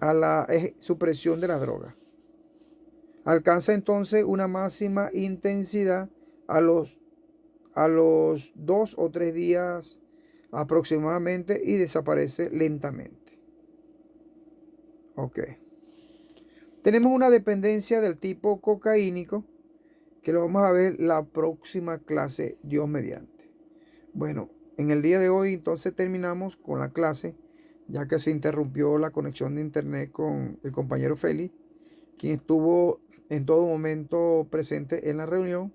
a la supresión de la droga. Alcanza entonces una máxima intensidad a los 2 o 3 días aproximadamente y desaparece lentamente. Ok. Tenemos una dependencia del tipo cocaínico, que lo vamos a ver la próxima clase, Dios mediante. Bueno, en el día de hoy entonces terminamos con la clase, ya que se interrumpió la conexión de internet con el compañero Félix, quien estuvo en todo momento presente en la reunión,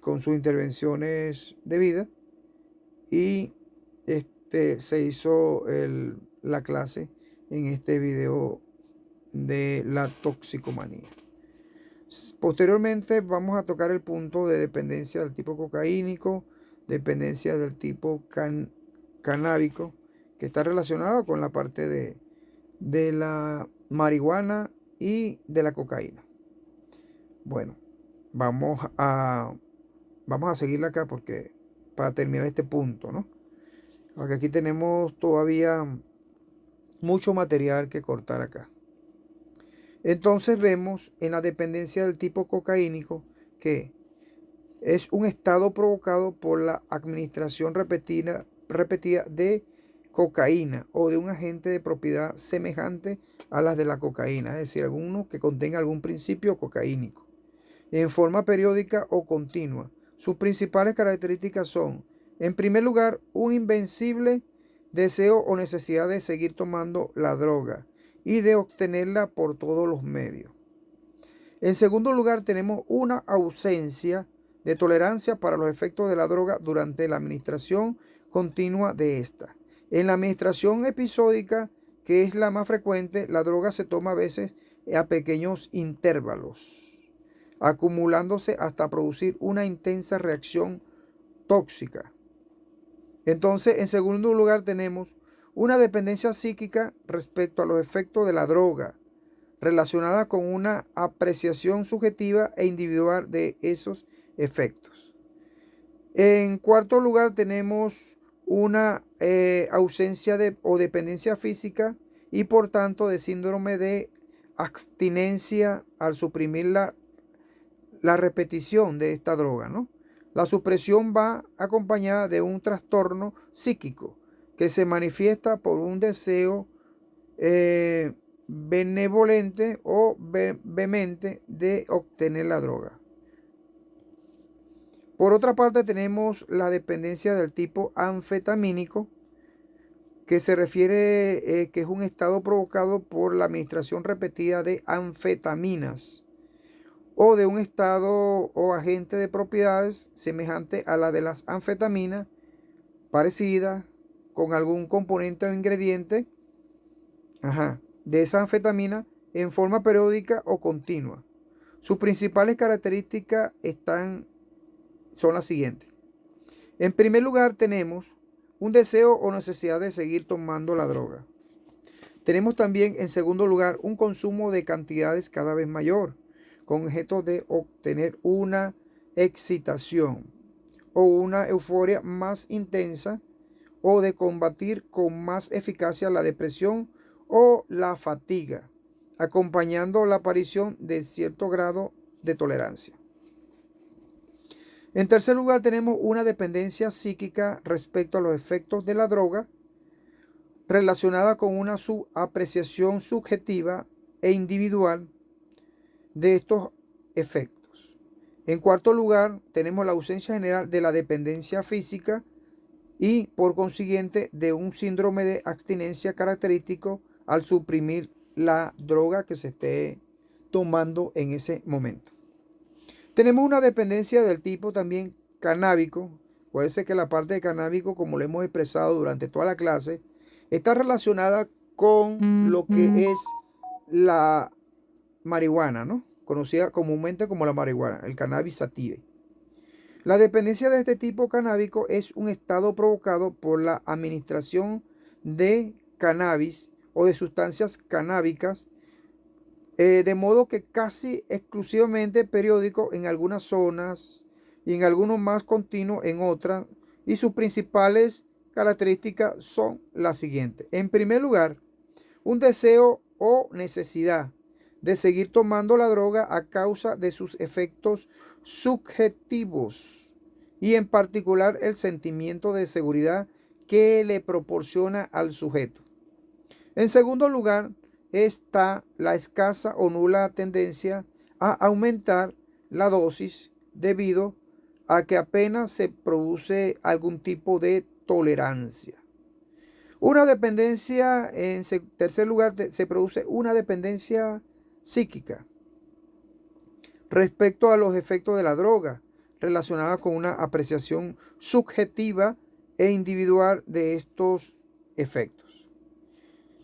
con sus intervenciones debidas y se hizo la clase en este video de la toxicomanía. Posteriormente vamos a tocar el punto de dependencia del tipo cocaínico, dependencia del tipo canábico, que está relacionado con la parte de la marihuana y de la cocaína. Bueno, vamos a seguirla acá porque para terminar este punto, ¿no? Porque aquí tenemos todavía mucho material que cortar acá. Entonces vemos en la dependencia del tipo cocaínico que es un estado provocado por la administración repetida de cocaína o de un agente de propiedad semejante a las de la cocaína, es decir, alguno que contenga algún principio cocaínico, en forma periódica o continua. Sus principales características son, en primer lugar, un invencible deseo o necesidad de seguir tomando la droga y de obtenerla por todos los medios. En segundo lugar, tenemos una ausencia de tolerancia para los efectos de la droga durante la administración continua de esta. En la administración episódica, que es la más frecuente, la droga se toma a veces a pequeños intervalos, acumulándose hasta producir una intensa reacción tóxica. Entonces, en segundo lugar, tenemos una dependencia psíquica respecto a los efectos de la droga, relacionada con una apreciación subjetiva e individual de esos efectos. En cuarto lugar, tenemos una ausencia o dependencia física y por tanto de síndrome de abstinencia al suprimir la repetición de esta droga, ¿no? La supresión va acompañada de un trastorno psíquico que se manifiesta por un deseo benevolente o vehemente de obtener la droga. Por otra parte, tenemos la dependencia del tipo anfetamínico, que se refiere que es un estado provocado por la administración repetida de anfetaminas o de un estado o agente de propiedades semejante a la de las anfetaminas, parecida con algún componente o ingrediente de esa anfetamina en forma periódica o continua. Sus principales características son las siguientes. En primer lugar, tenemos un deseo o necesidad de seguir tomando la droga. Tenemos también, en segundo lugar, un consumo de cantidades cada vez mayor, con objeto de obtener una excitación o una euforia más intensa o de combatir con más eficacia la depresión o la fatiga, acompañando la aparición de cierto grado de tolerancia. En tercer lugar, tenemos una dependencia psíquica respecto a los efectos de la droga, relacionada con una apreciación subjetiva e individual de estos efectos. En cuarto lugar, tenemos la ausencia general de la dependencia física y, por consiguiente, de un síndrome de abstinencia característico al suprimir la droga que se esté tomando en ese momento. Tenemos una dependencia del tipo también canábico. Acuérdense que la parte de canábico, como lo hemos expresado durante toda la clase, está relacionada con lo que es la marihuana, ¿no? Conocida comúnmente como la marihuana, el cannabis sativa. La dependencia de este tipo canábico es un estado provocado por la administración de cannabis o de sustancias canábicas, de modo que casi exclusivamente periódico en algunas zonas y en algunos más continuo en otras, y sus principales características son las siguientes. En primer lugar, un deseo o necesidad de seguir tomando la droga a causa de sus efectos subjetivos y en particular el sentimiento de seguridad que le proporciona al sujeto. En segundo lugar, está la escasa o nula tendencia a aumentar la dosis debido a que apenas se produce algún tipo de tolerancia. Una dependencia, en tercer lugar, se produce una dependencia psíquica respecto a los efectos de la droga, relacionada con una apreciación subjetiva e individual de estos efectos.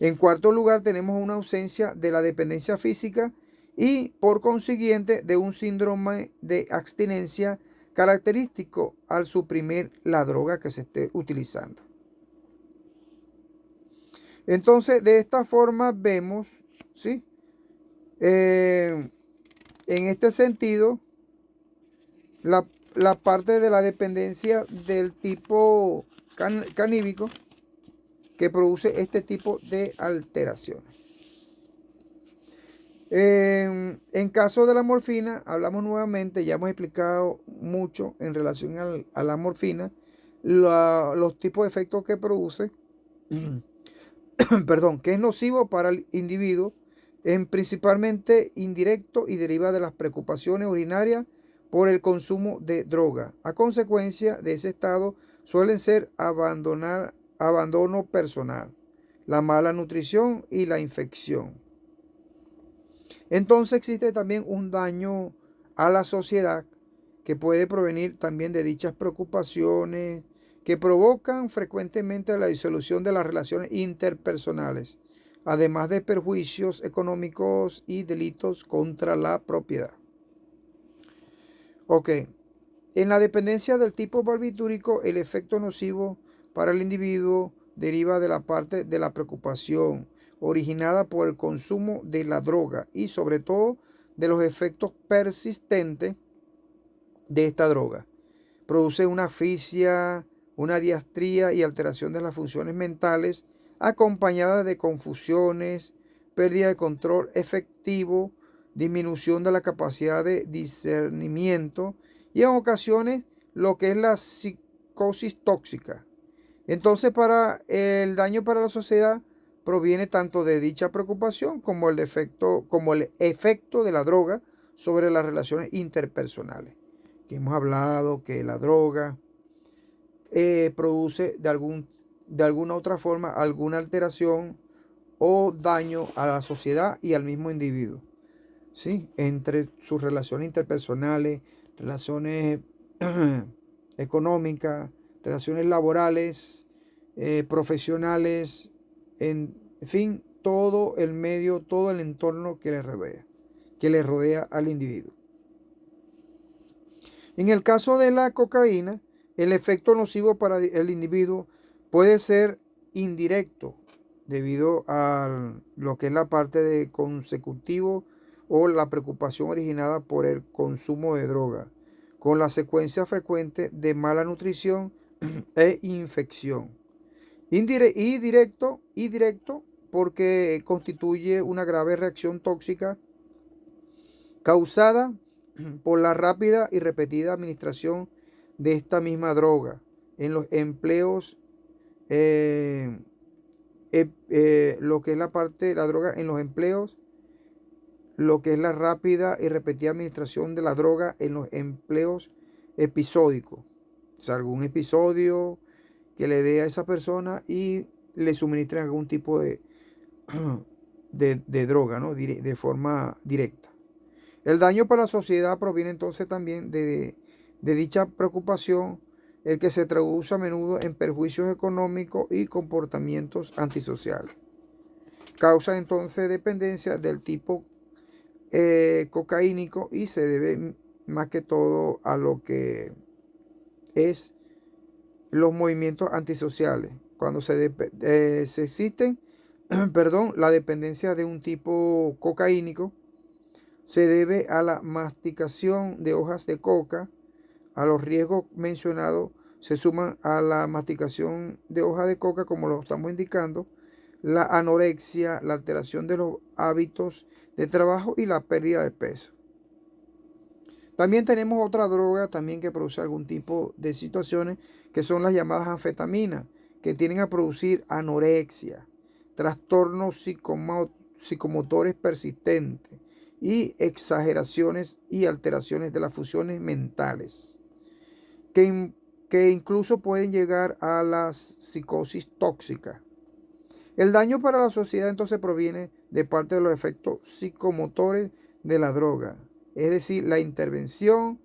En cuarto lugar, tenemos una ausencia de la dependencia física y, por consiguiente, de un síndrome de abstinencia característico al suprimir la droga que se esté utilizando. Entonces, de esta forma vemos, ¿sí? En este sentido, la parte de la dependencia del tipo caníbico que produce este tipo de alteraciones. En caso de la morfina, hablamos nuevamente, ya hemos explicado mucho en relación a la morfina, los tipos de efectos que produce, perdón, que es nocivo para el individuo, principalmente indirecto y deriva de las preocupaciones urinarias por el consumo de droga. A consecuencia de ese estado suelen ser abandono personal, la mala nutrición y la infección. Entonces existe también un daño a la sociedad que puede provenir también de dichas preocupaciones que provocan frecuentemente la disolución de las relaciones interpersonales, además de perjuicios económicos y delitos contra la propiedad. Ok, en la dependencia del tipo barbitúrico, el efecto nocivo para el individuo deriva de la parte de la preocupación originada por el consumo de la droga y sobre todo de los efectos persistentes de esta droga. Produce una asfixia, una diastría y alteración de las funciones mentales acompañada de confusiones, pérdida de control efectivo, disminución de la capacidad de discernimiento y en ocasiones lo que es la psicosis tóxica. Entonces, para el daño para la sociedad proviene tanto de dicha preocupación como el efecto de la droga sobre las relaciones interpersonales. Que hemos hablado que la droga produce de alguna otra forma alguna alteración o daño a la sociedad y al mismo individuo, ¿sí? Entre sus relaciones interpersonales, relaciones económicas, relaciones laborales, profesionales, en fin, todo el medio, todo el entorno que le rodea al individuo. En el caso de la cocaína, el efecto nocivo para el individuo puede ser indirecto debido a lo que es la parte de consecutivo o la preocupación originada por el consumo de droga, con la secuencia frecuente de mala nutrición e infección. Y directo porque constituye una grave reacción tóxica causada por la rápida y repetida administración de esta misma droga en los empleos, lo que es la parte de la droga en los empleos, lo que es la rápida y repetida administración de la droga en los empleos episódicos. O sea, algún episodio que le dé a esa persona y le suministren algún tipo de droga, ¿no? De forma directa. El daño para la sociedad proviene entonces también de dicha preocupación, el que se traduce a menudo en perjuicios económicos y comportamientos antisociales. Causa entonces dependencia del tipo cocaínico y se debe más que todo a lo que es los movimientos antisociales. Cuando se existen, perdón, la dependencia de un tipo cocaínico, se debe a la masticación de hojas de coca. A los riesgos mencionados se suman a la masticación de hoja de coca, como lo estamos indicando, la anorexia, la alteración de los hábitos de trabajo y la pérdida de peso. También tenemos otra droga también que produce algún tipo de situaciones, que son las llamadas anfetaminas, que tienden a producir anorexia, trastornos psicomotores persistentes y exageraciones y alteraciones de las funciones mentales, que incluso pueden llegar a la psicosis tóxica. El daño para la sociedad entonces proviene de parte de los efectos psicomotores de la droga, es decir, la intervención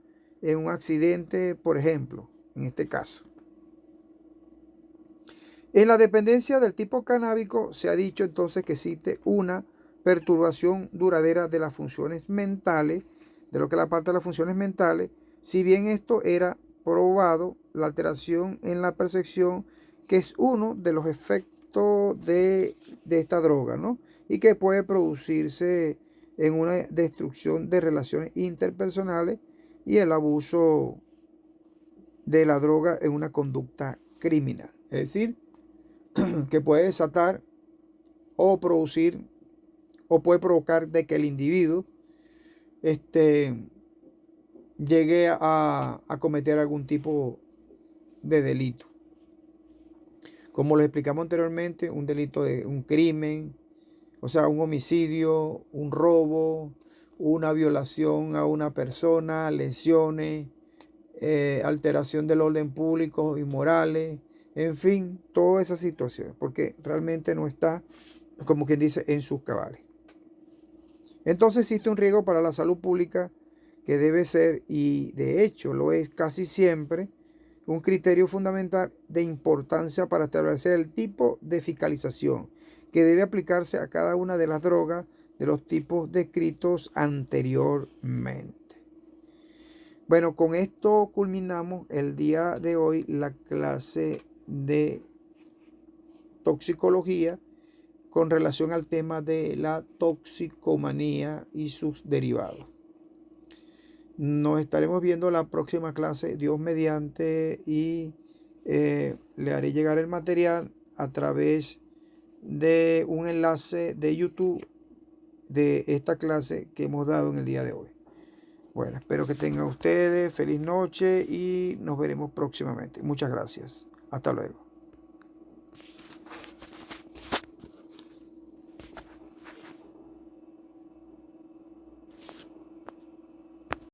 en un accidente, por ejemplo, en este caso. En la dependencia del tipo canábico se ha dicho entonces que existe una perturbación duradera de las funciones mentales, de lo que es la parte de las funciones mentales, si bien esto era probado, la alteración en la percepción, que es uno de los efectos de esta droga, ¿no? Y que puede producirse en una destrucción de relaciones interpersonales y el abuso de la droga en una conducta criminal. Es decir, que puede desatar o producir o puede provocar de que el individuo llegue a cometer algún tipo de delito. Como les explicamos anteriormente, un delito de un crimen, o sea, un homicidio, un robo, una violación a una persona, lesiones, alteración del orden público y morales, en fin, todas esas situaciones, porque realmente no está, como quien dice, en sus cabales. Entonces existe un riesgo para la salud pública que debe ser, y de hecho lo es casi siempre, un criterio fundamental de importancia para establecer el tipo de fiscalización que debe aplicarse a cada una de las drogas de los tipos descritos anteriormente. Bueno, con esto culminamos el día de hoy la clase de toxicología con relación al tema de la toxicomanía y sus derivados. Nos estaremos viendo la próxima clase, Dios mediante, y le haré llegar el material a través de un enlace de YouTube de esta clase que hemos dado en el día de hoy. Bueno, espero que tengan ustedes feliz noche y nos veremos próximamente. Muchas gracias. Hasta luego.